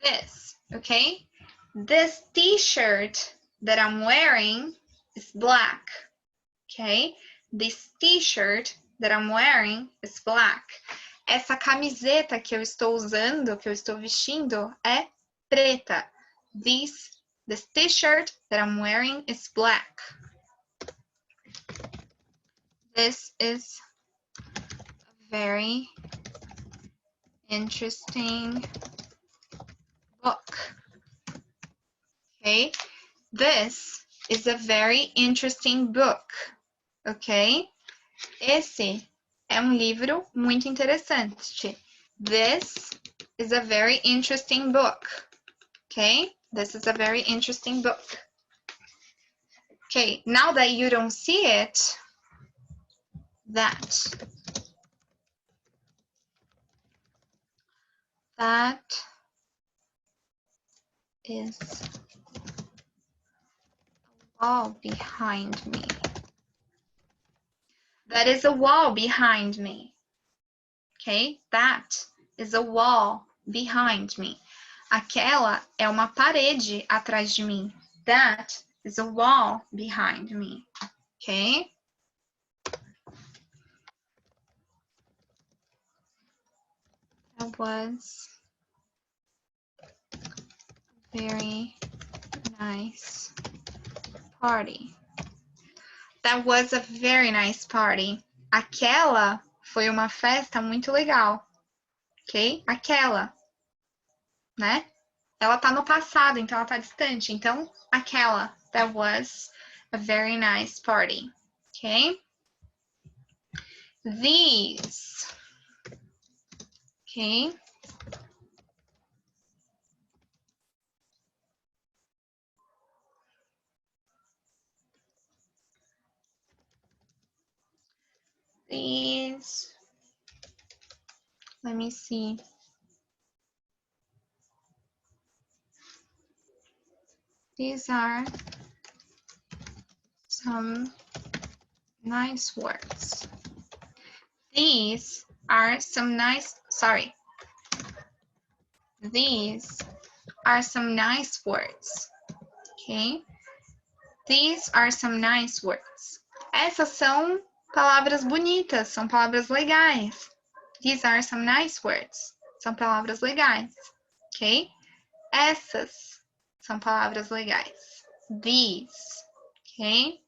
this, okay? This t-shirt that I'm wearing is black, okay? This t-shirt that I'm wearing is black. Essa camiseta que eu estou usando, que eu estou vestindo, é preta. This t-shirt that I'm wearing is black. This is a very interesting book. Okay? This is a very interesting book. Ok? Esse é um livro muito interessante. This is a very interesting book. Okay? This is a very interesting book. Okay, now that you don't see it, that is a wall behind me. That is a wall behind me. Okay? That is a wall behind me. Aquela é uma parede atrás de mim. That is a wall behind me. Okay? That was a very nice party. That was a very nice party. Aquela foi uma festa muito legal. Ok? Aquela. Né? Ela tá no passado, então ela tá distante. Então, aquela. That was a very nice party. Ok? These. Ok? These. Let me see. These are some nice words. These are some nice, sorry. These are some nice words. Okay? These are some nice words. Essas são palavras bonitas, são palavras legais. These are some nice words. São palavras legais. Ok? Essas são palavras legais. These. Ok?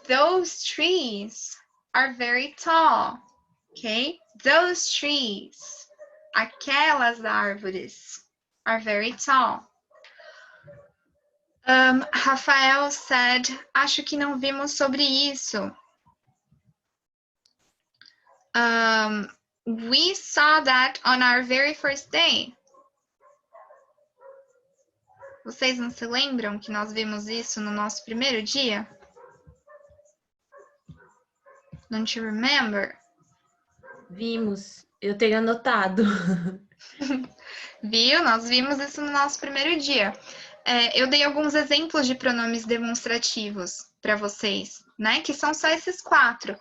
Those trees are very tall. Okay? Those trees. Aquelas árvores are very tall. Rafael said, acho que não vimos sobre isso. We saw that on our very first day. Vocês não se lembram que nós vimos isso no nosso primeiro dia? Don't you remember? Vimos. Eu tenho anotado. Viu? Nós vimos isso no nosso primeiro dia. Eu dei alguns exemplos de pronomes demonstrativos para vocês, né? Que são só esses 4.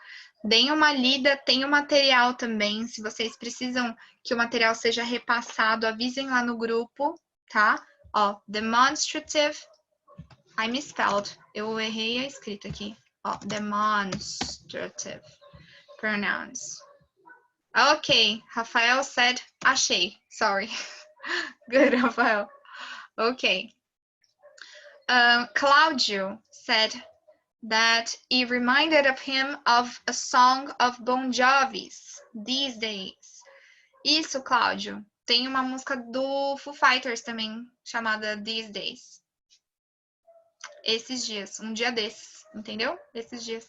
Deem uma lida, tem o material também. Se vocês precisam que o material seja repassado, avisem lá no grupo, tá? Ó, demonstrative. I misspelled. Eu errei a escrita aqui. Ó, demonstrative pronouns. Ok, Rafael said, achei. Sorry. Good, Rafael. Ok. Claudio said, that it reminded of him of a song of Bon Jovi's, These Days. Isso, Cláudio. Tem uma música do Foo Fighters também, chamada These Days. Esses dias, um dia desses, entendeu? Esses dias.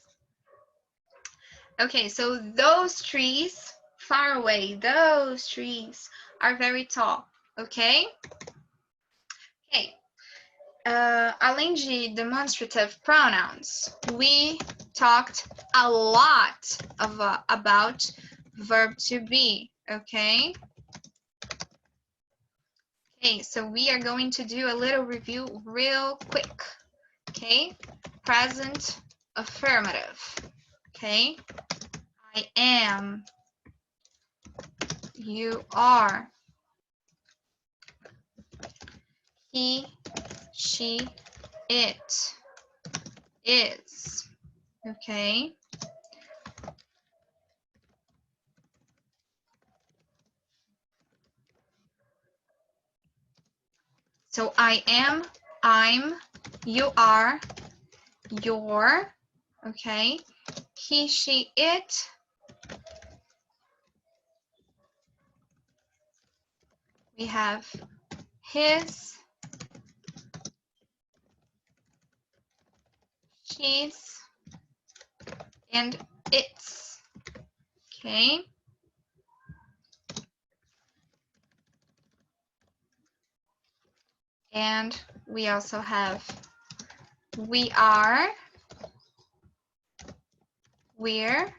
Okay, so those trees, far away, those trees are very tall, okay? Okay. Além de demonstrative pronouns, we talked a lot about verb to be, okay? Okay, so we are going to do a little review real quick, okay? Present affirmative, okay? I am, you are, he, she, it is, okay? So I am, I'm, you are, your, okay? He, she, it. We have his, she's, and its, okay? And we also have we are, we're,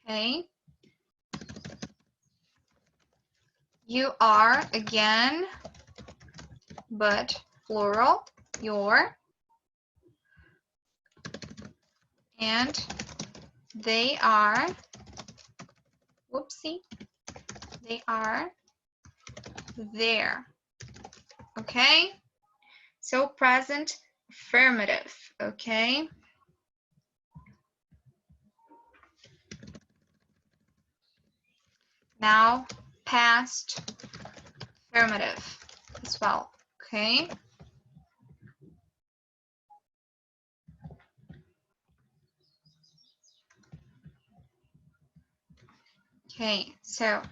okay? You are, again, but plural, your. And they are, whoopsie, they are there, okay? So present affirmative, okay? Now past affirmative as well, okay? Okay, so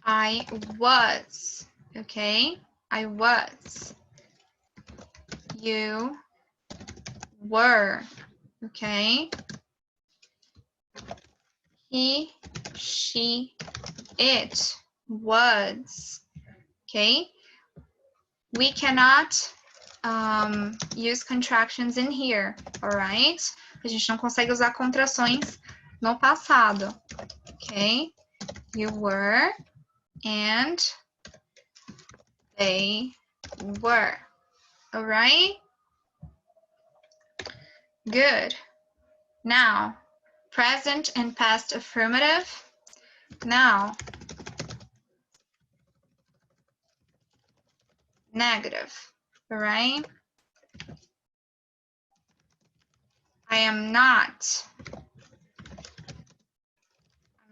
I was, okay? I was. You were, okay? He, she, it was, okay? We cannot use contractions in here, alright? A gente não consegue usar contrações no passado, okay? You were and they were, alright? Good. Now, present and past affirmative. Now, negative, alright? I am not.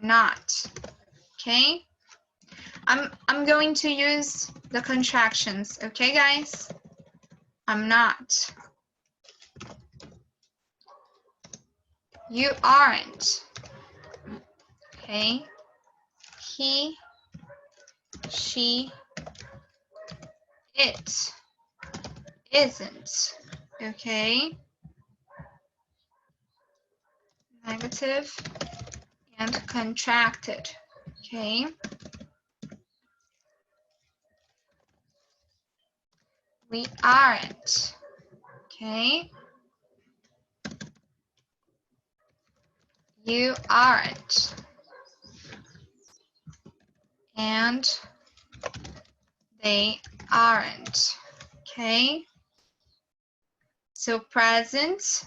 I'm not. Okay? I'm going to use the contractions, okay, guys? I'm not. You aren't. Okay? He, she, it isn't. Okay? Negative and contracted. Okay? We aren't. Okay? You aren't. And they aren't. Okay? So present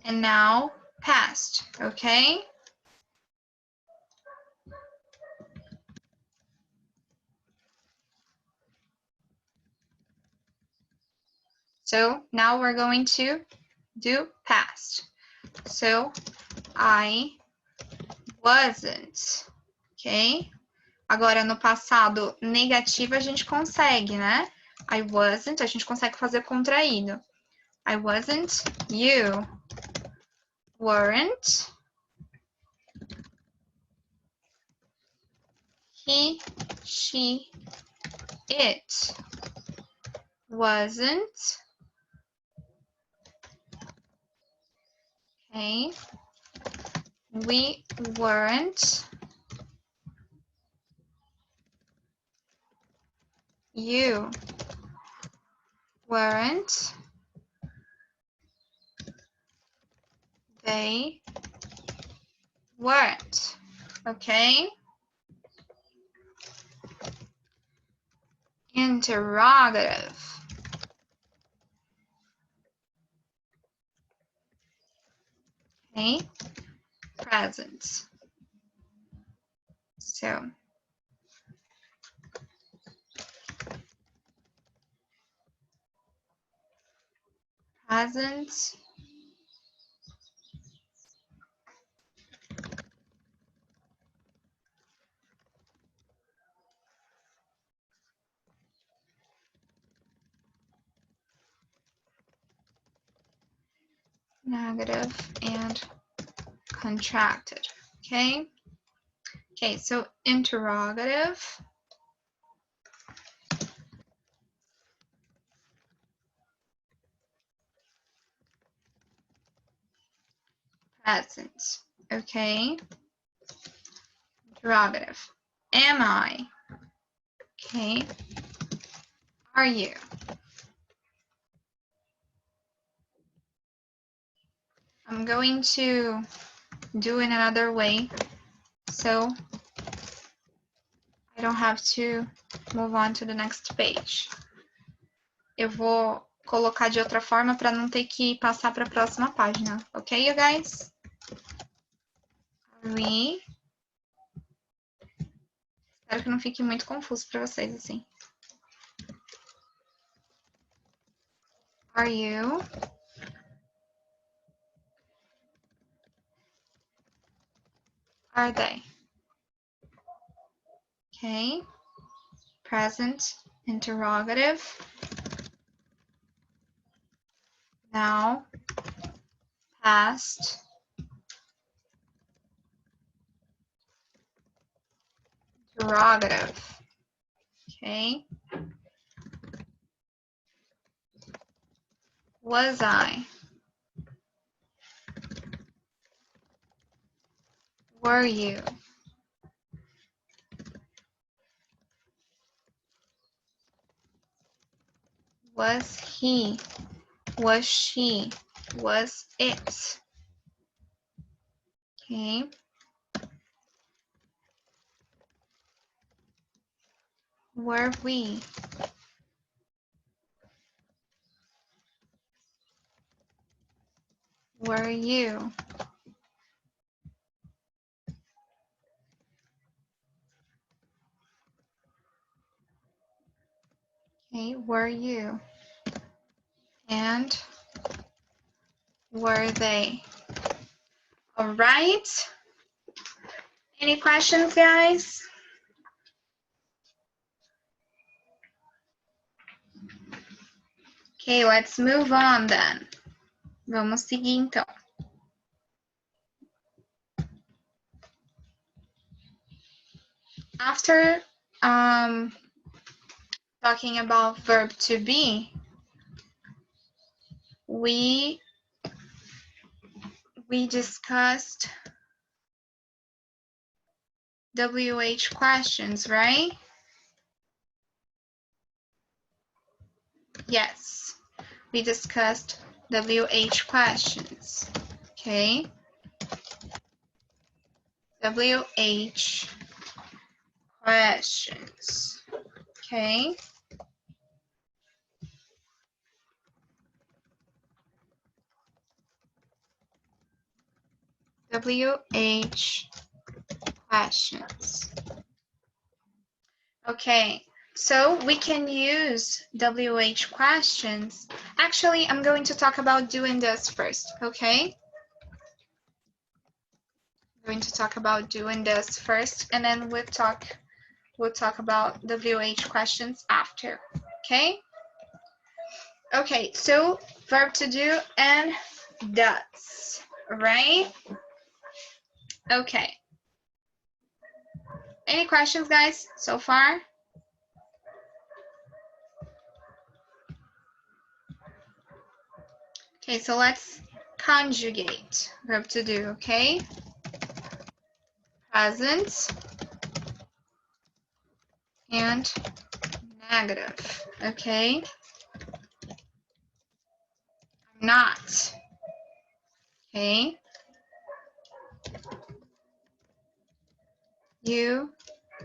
and now past. Okay? So now we're going to do past. So I wasn't. Okay? Agora, no passado negativo, a gente consegue, né? I wasn't, a gente consegue fazer contraído. I wasn't, you weren't, he, she, it wasn't. Okay. We weren't. You weren't. They weren't. Okay? Interrogative. Okay? Present. So, present. Negative and contracted. Okay? Okay, so interrogative. Present. Okay? Interrogative. Am I? Okay. Are you? I'm going to do it another way, so I don't have to move on to the next page. Eu vou colocar de outra forma para não ter que passar para a próxima página. Ok, you guys? We. Espero que não fique muito confuso para vocês assim. Are you? Are they? Okay. Present, interrogative. Now, past, interrogative. Okay. Was I? Were you? Was he? Was she? Was it? Okay. Were we? Were you? Okay, were you? And were they? All right. Any questions, guys? Okay, let's move on then. Vamos seguir então. After talking about verb to be, we discussed WH questions, right? Yes, we discussed WH questions, okay? WH questions, okay? WH questions. Okay, so we can use WH questions. Actually, I'm going to talk about doing this first, okay? I'm going to talk about doing this first, and then we'll talk we'll talk about WH questions after, okay? Okay, so verb to do and does, right? Okay. Any questions, guys, so far? Okay, so let's conjugate verb to do, okay? Present and negative, okay? I'm not, okay? You,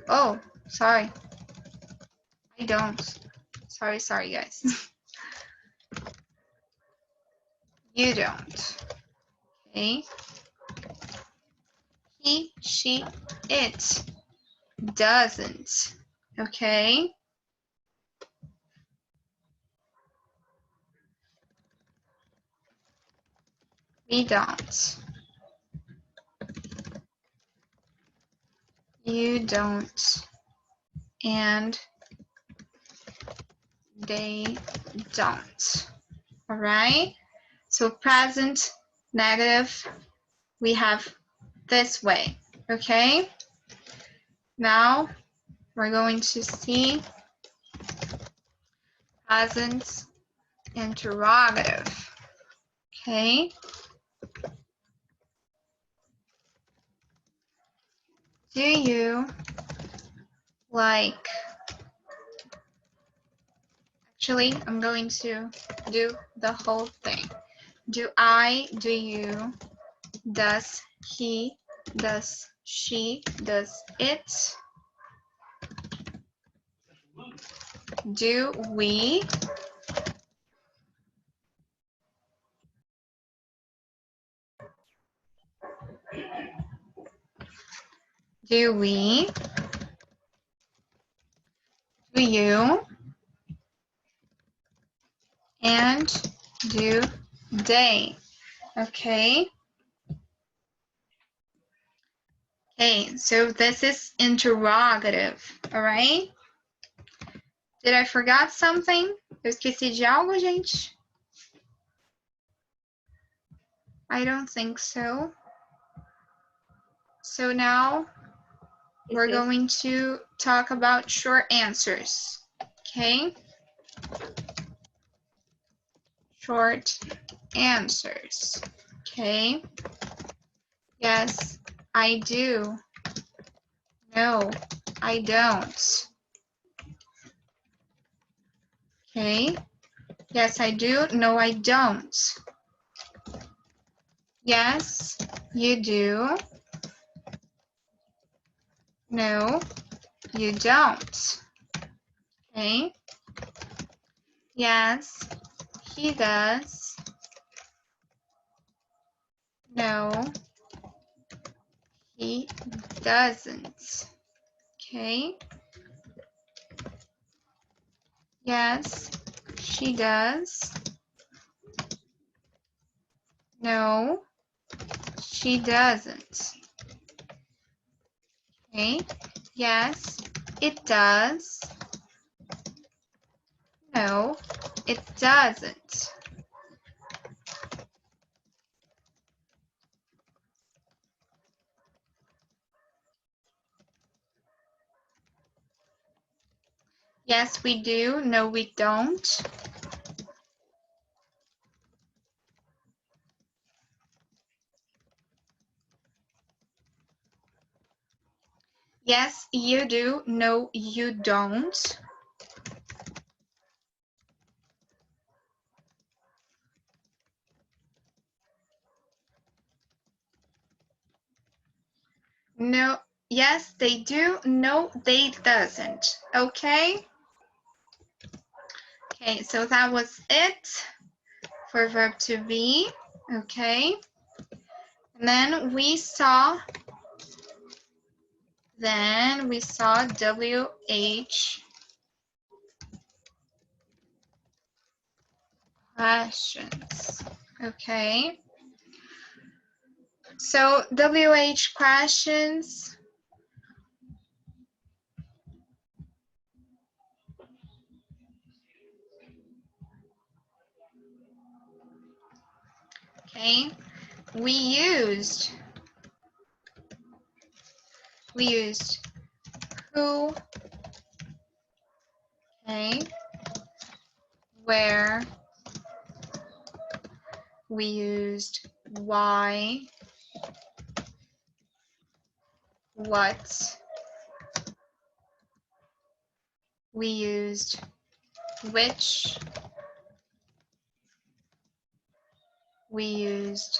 oh, sorry. I don't. Sorry, guys. You don't, okay? He, she, it doesn't, okay? We don't. You don't. And they don't. All right? So present, negative, we have this way, okay? Now we're going to see present interrogative, okay? Do you like, actually, I'm going to do the whole thing. Do I, do you, does he, does she, does it, do we, do we, do you, and do they, okay? Okay, so this is interrogative, all right? Did I forget something? Eu esqueci de algo, gente? I don't think so. So now we're going to talk about short answers, okay? Short answers, okay? Yes, I do. No, I don't. Okay. Yes, I do. No, I don't. Yes, you do. No, you don't. Okay. Yes, he does. No, he doesn't. Okay. Yes, she does. No, she doesn't. Okay. Yes, it does. No, it doesn't. Yes, we do. No, we don't. Yes, you do. No, you don't. No, yes, they do. No, they doesn't. Okay? Okay, so that was it for verb to be. Okay? And then we saw WH questions. Okay? So WH questions Okay, we used who, okay, where, we used why, what, we used which, we used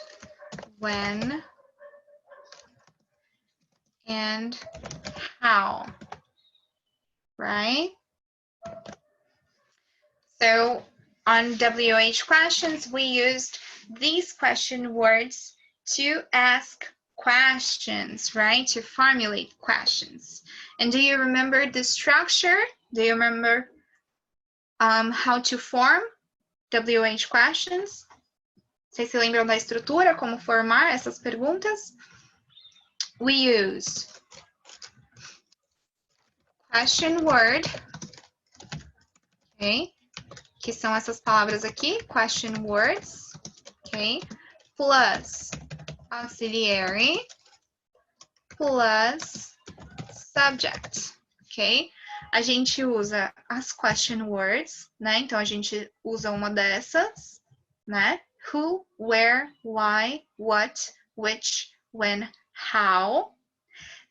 when, and how, right? So on WH questions, we used these question words to ask questions, right? To formulate questions. And do you remember the structure? Do you remember how to form WH questions? Vocês se lembram da estrutura, como formar essas perguntas? We use question word, ok? Que são essas palavras aqui, question words, ok? Plus auxiliary, plus subject, ok? A gente usa as question words, né? Então, a gente usa uma dessas, né? Who, where, why, what, which, when, how.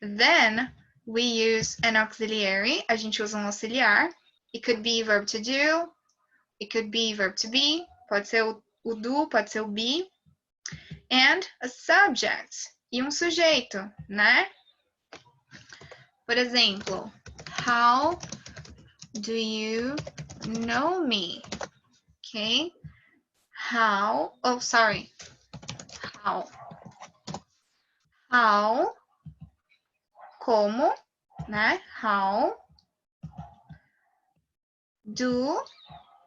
Then, we use an auxiliary. A gente usa um auxiliar. It could be verb to do. It could be verb to be. Pode ser o do, pode ser o be. And a subject. E um sujeito, né? Por exemplo, how do you know me? Okay. How, oh, sorry. How, como, né? How do,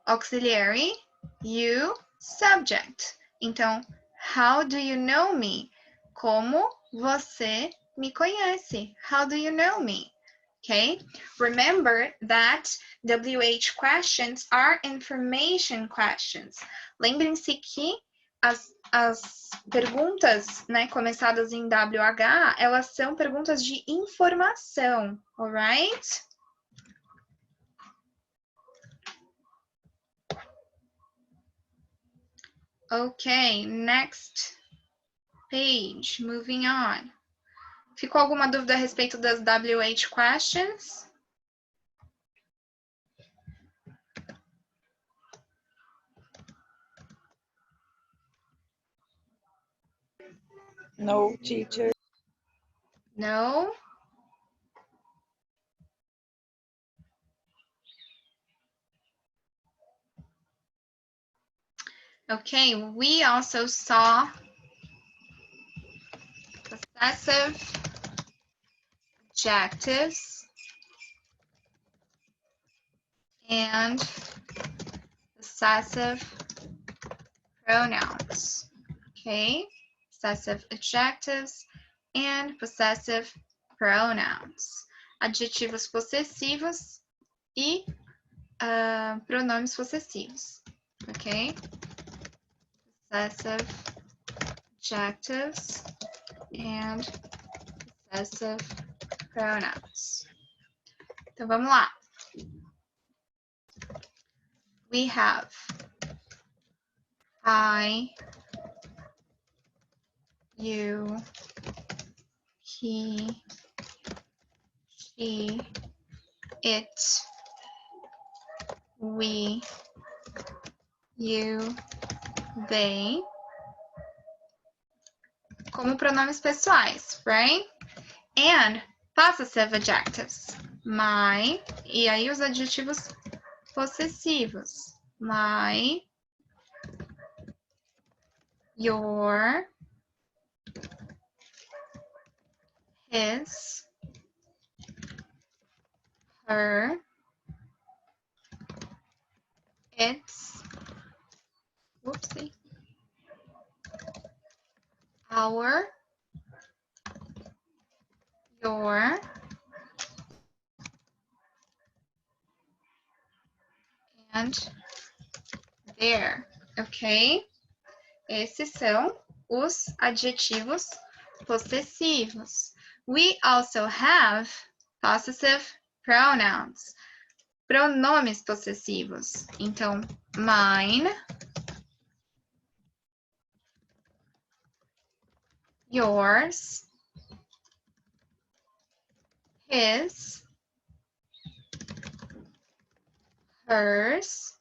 auxiliary, you, subject. Então, how do you know me? Como você me conhece? How do you know me? Okay? Remember that WH questions are information questions. Lembrem-se que as perguntas, né, começadas em WH, elas são perguntas de informação, alright? Okay, next page, moving on. Ficou alguma dúvida a respeito das WH questions? No, teacher. No? Okay, we also saw possessive adjectives and possessive pronouns. Okay, possessive adjectives and possessive pronouns. Adjetivos possessivos e pronomes possessivos. Okay, possessive adjectives and possessive pronouns. Então, vamos lá. We have I, you, he, she, it, we, you, they, como pronomes pessoais, right? And possessive adjectives. My, e aí os adjetivos possessivos. My, your, his, her, its, whoopsie, our, your, and their, okay? Esses são os adjetivos possessivos. We also have possessive pronouns. Pronomes possessivos. Então, mine, yours, his, hers,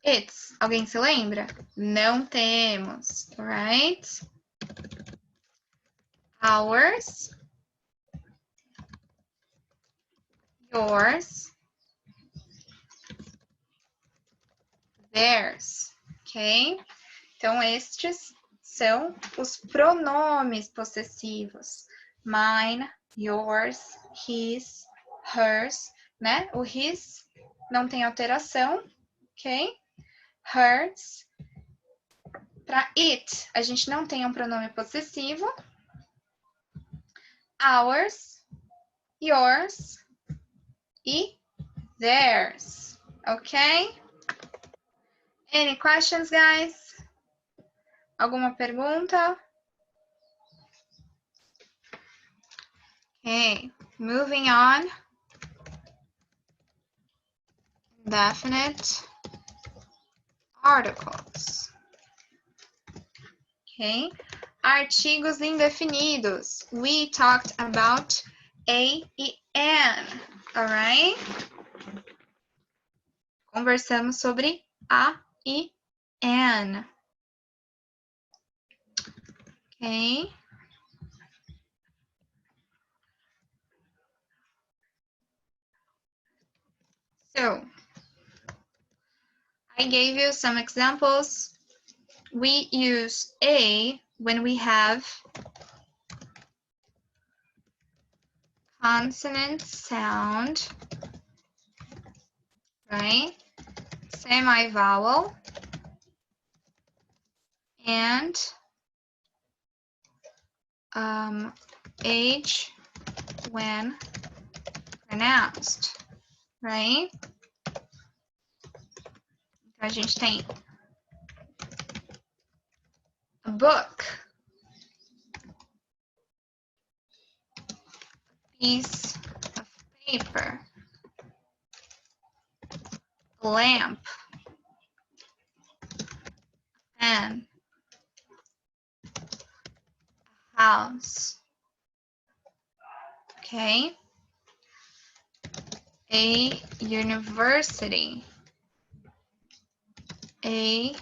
its. Alguém se lembra? Não temos, right? Ours, yours, theirs, ok? Então, estes são os pronomes possessivos. Mine, yours, his, hers, né? O his não tem alteração, ok? Hers. Para it, a gente não tem um pronome possessivo. Ours, yours e theirs, ok? Any questions, guys? Alguma pergunta? Okay, moving on. Definite articles. Okay, artigos indefinidos. We talked about a e an, alright? Conversamos sobre a e an. Okay. So, I gave you some examples. We use a when we have consonant sound, right? Semi-vowel, and H when pronounced, right? Então, a gente tem a book, piece of paper, lamp, pen, house, okay? A university, a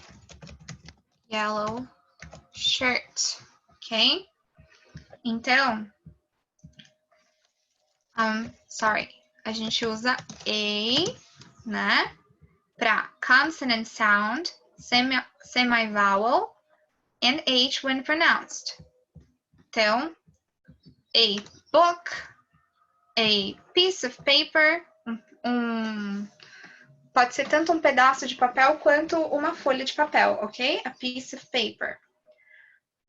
yellow shirt, ok? Então, sorry, a gente usa a, né, para consonant sound, semi-vowel, and H when pronounced. Então, a book, a piece of paper, pode ser tanto um pedaço de papel quanto uma folha de papel, ok? A piece of paper.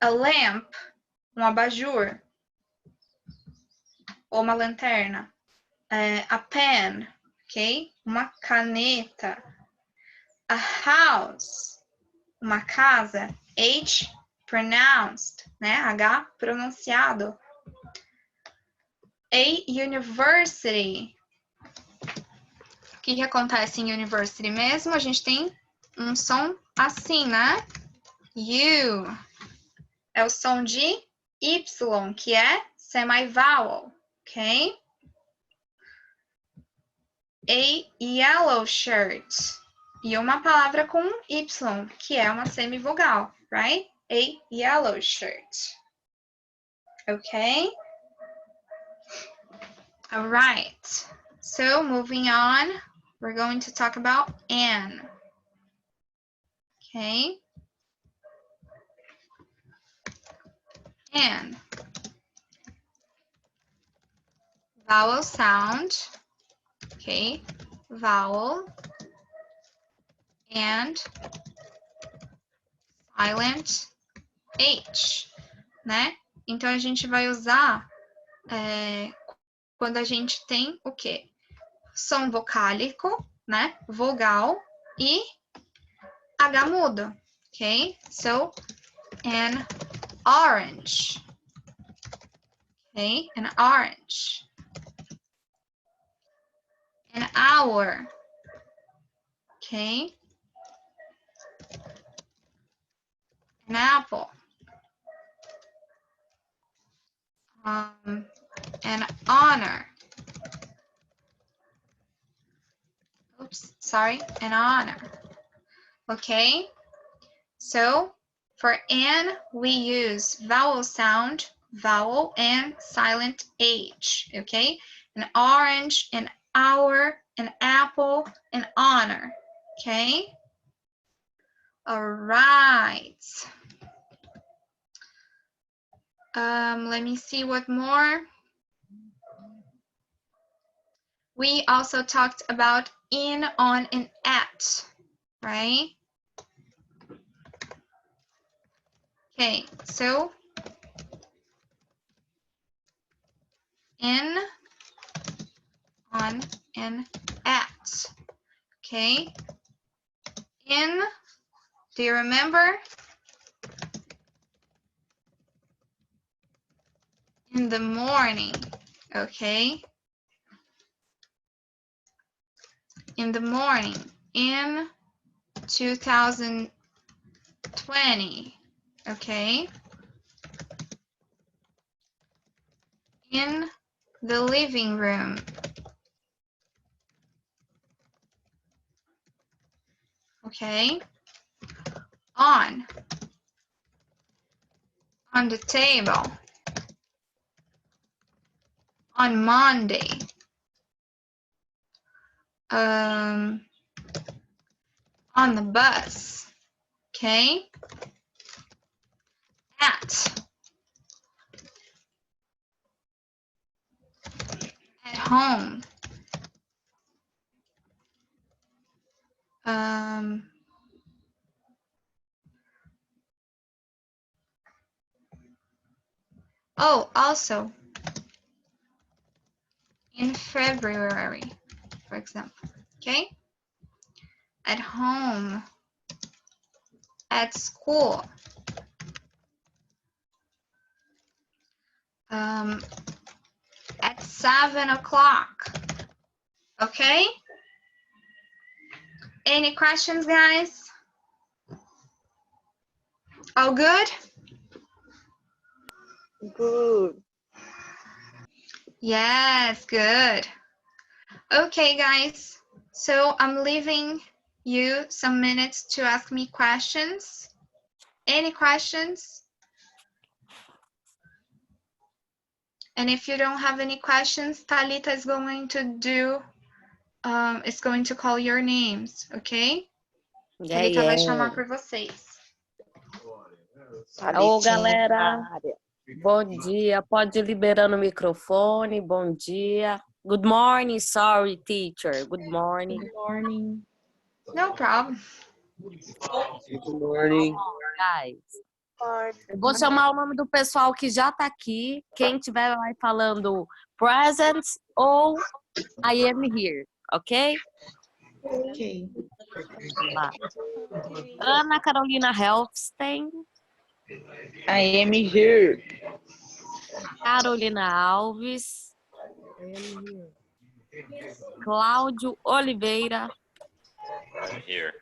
A lamp, um abajur, ou uma lanterna. A pen, ok? Uma caneta. A house, uma casa. H pronounced, né? H pronunciado. A university. O que acontece em university mesmo? A gente tem um som assim, né? U. É o som de Y, que é semi-vowel, ok? A yellow shirt. E uma palavra com Y, que é uma semivogal, right? A yellow shirt. Okay? All right. So moving on, we're going to talk about an. Okay? An. Vowel sound. Okay? Vowel. And silent H, né? Então, a gente vai usar quando a gente tem o quê? Som vocálico, né? Vogal e H mudo. Okay, so an orange. Okay, an orange. An hour. Okay. An apple. An honor. Oops, sorry, an honor. Okay, so for an, we use vowel sound, vowel, and silent H. Okay, an orange, an hour, an apple, an honor. Okay, all right. Let me see what more. We also talked about in, on, and at, right? Okay, so in, on, and at. Okay, in, do you remember? In the morning, okay? In the morning, in 2020, okay? In the living room. Okay? On the table. On Monday. On the bus. Okay? At home. Oh, also in February, for example, okay? At home, at school, at 7 o'clock, okay? Any questions, guys? All good? Good. Yes, good. Okay, guys, so I'm leaving you some minutes to ask me questions. Any questions? And if you don't have any questions, Talita is going to call your names, okay? Talita vai chamar por vocês. Ô, galera. Bom dia. Pode ir liberando o microfone. Bom dia. Good morning. Sorry, teacher. Good morning. Good morning. No problem. Good morning. Guys. Eu vou chamar o nome do pessoal que já tá aqui. Quem tiver vai falando present ou I am here, ok? Ok. Lá. Ana Carolina Helfstein. I am here. Carolina Alves. Cláudio Oliveira. I'm here.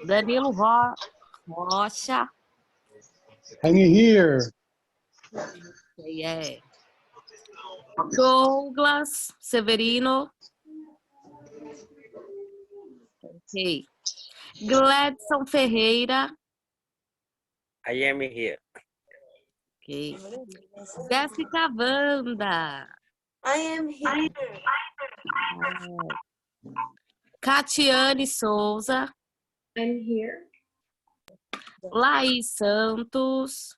Danilo Rocha. I'm here. Yeah. Douglas Severino. Ok. Gladson Ferreira. I am here. Ok. Jéssica Wanda. I am here. Catiane Souza. I'm here. Laís Santos.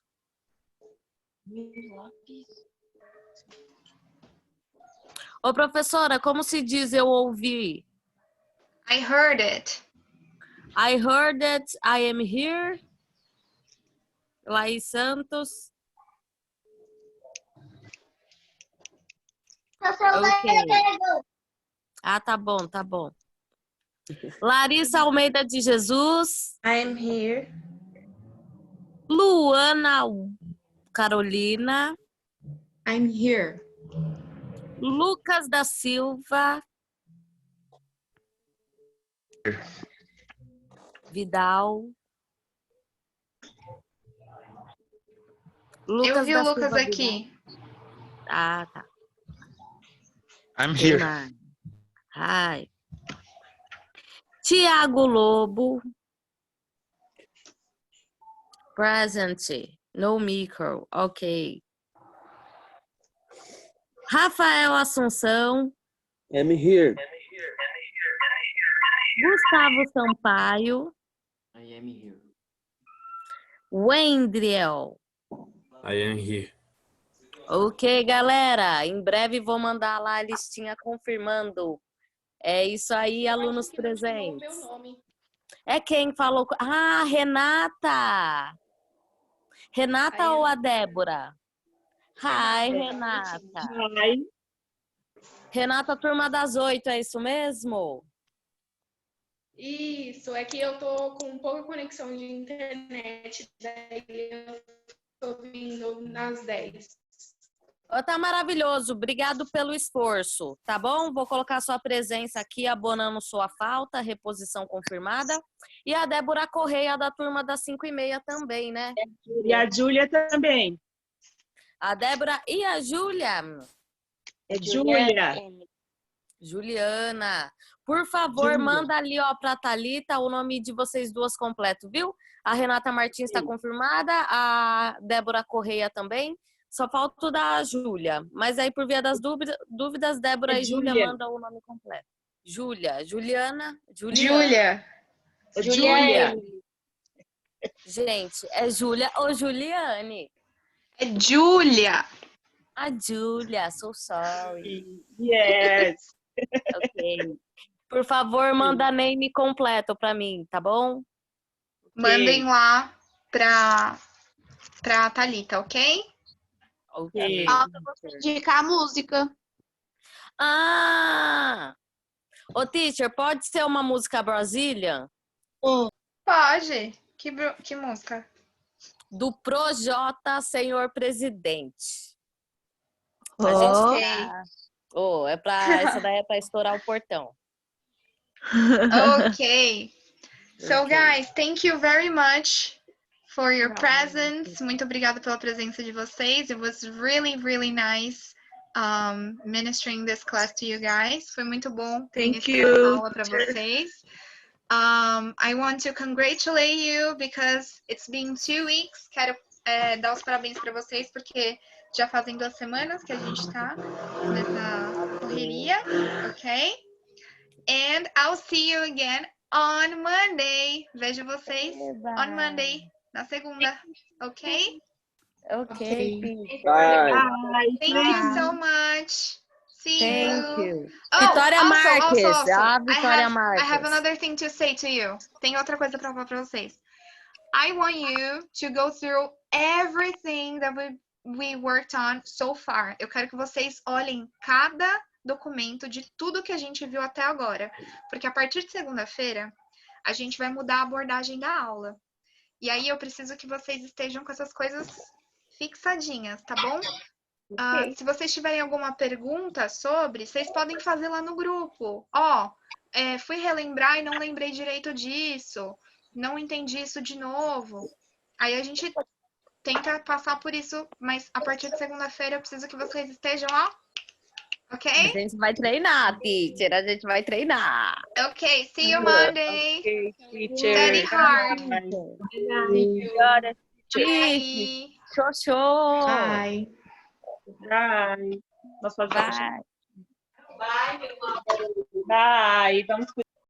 Ô, professora, como se diz eu ouvi? I heard it. I heard that I am here. Laís Santos. Ok. Ah, tá bom, tá bom. Larissa Almeida de Jesus. I'm here. Luana Carolina. I'm here. Lucas da Silva. Vidal. Eu vi o da Lucas Silva aqui. Vidal. Ah, tá. I'm Quem here. mais? Ai. Tiago Lobo. Present. No micro. Ok. Rafael Assunção. I'm here. Gustavo Sampaio. I am here. Wendriel. I am here. Ok, galera. Em breve vou mandar lá a listinha confirmando. É isso aí, alunos presentes. Meu nome. É quem falou. Ah, Renata! Renata Aí, ou a Débora? Hi, Renata. Renata. Renata, turma das 8, é isso mesmo? Isso, é que eu tô com pouca conexão de internet, daí eu tô vindo nas 10. Tá maravilhoso, obrigado pelo esforço, tá bom? Vou colocar sua presença aqui, abonando sua falta, reposição confirmada. E a Débora Correia, da turma das 5h30 também, né? E a Júlia também. A Débora e a Júlia. É Júlia. Juliana. Por favor, manda ali, ó, pra Thalita o nome de vocês duas completo, viu? A Renata Martins está confirmada, a Débora Correia também. Só falta o da Júlia. Mas aí, por via das dúvidas, Débora e Júlia mandam o nome completo. Júlia, Juliana, Júlia. Júlia. Gente, é Júlia ou Juliane? É Júlia. A Júlia, so sorry. Yes. Ok. Por favor, manda name completo para mim, tá bom? Mandem lá pra Thalita, ok? Ok. Eu vou indicar a música. Ah! Ô, teacher, pode ser uma música Brazilian? Pode. Que música? Do Projota, Senhor Presidente. Pra gente essa daí é pra estourar o portão. Ok. So, guys, thank you very much for your presence. Muito obrigada pela presença de vocês. It was really, really nice ministering this class to you guys. Foi muito bom ministrar essa aula para vocês. I want to congratulate you because it's been 2 weeks. Quero dar os parabéns para vocês porque já fazem 2 semanas que a gente tá nessa correria, ok? And I'll see you again on Monday. Vejo vocês on Monday, na segunda, ok? Ok. Bye. Thank you so much. See you. Oh, Vitória Marques. Also, Vitória I Marques. have another thing to say to you. Tem outra coisa para falar para vocês. I want you to go through everything that we worked on so far. Eu quero que vocês olhem cada documento de tudo que a gente viu até agora. Porque a partir de segunda-feira, a gente vai mudar a abordagem da aula. E aí eu preciso que vocês estejam com essas coisas fixadinhas, tá bom? Se vocês tiverem alguma pergunta sobre, vocês podem fazer lá no grupo. Fui relembrar e não lembrei direito disso. Não entendi isso de novo. Aí a gente tenta passar por isso, mas a partir de segunda-feira eu preciso que vocês estejam, ok? A gente vai treinar, teacher. A gente vai treinar. Ok, see you Monday. Okay, teacher. Study hard. Bye. Bye. Xoxô. Bye. Bye. Nós fazemos. Bye. Bye. Vamos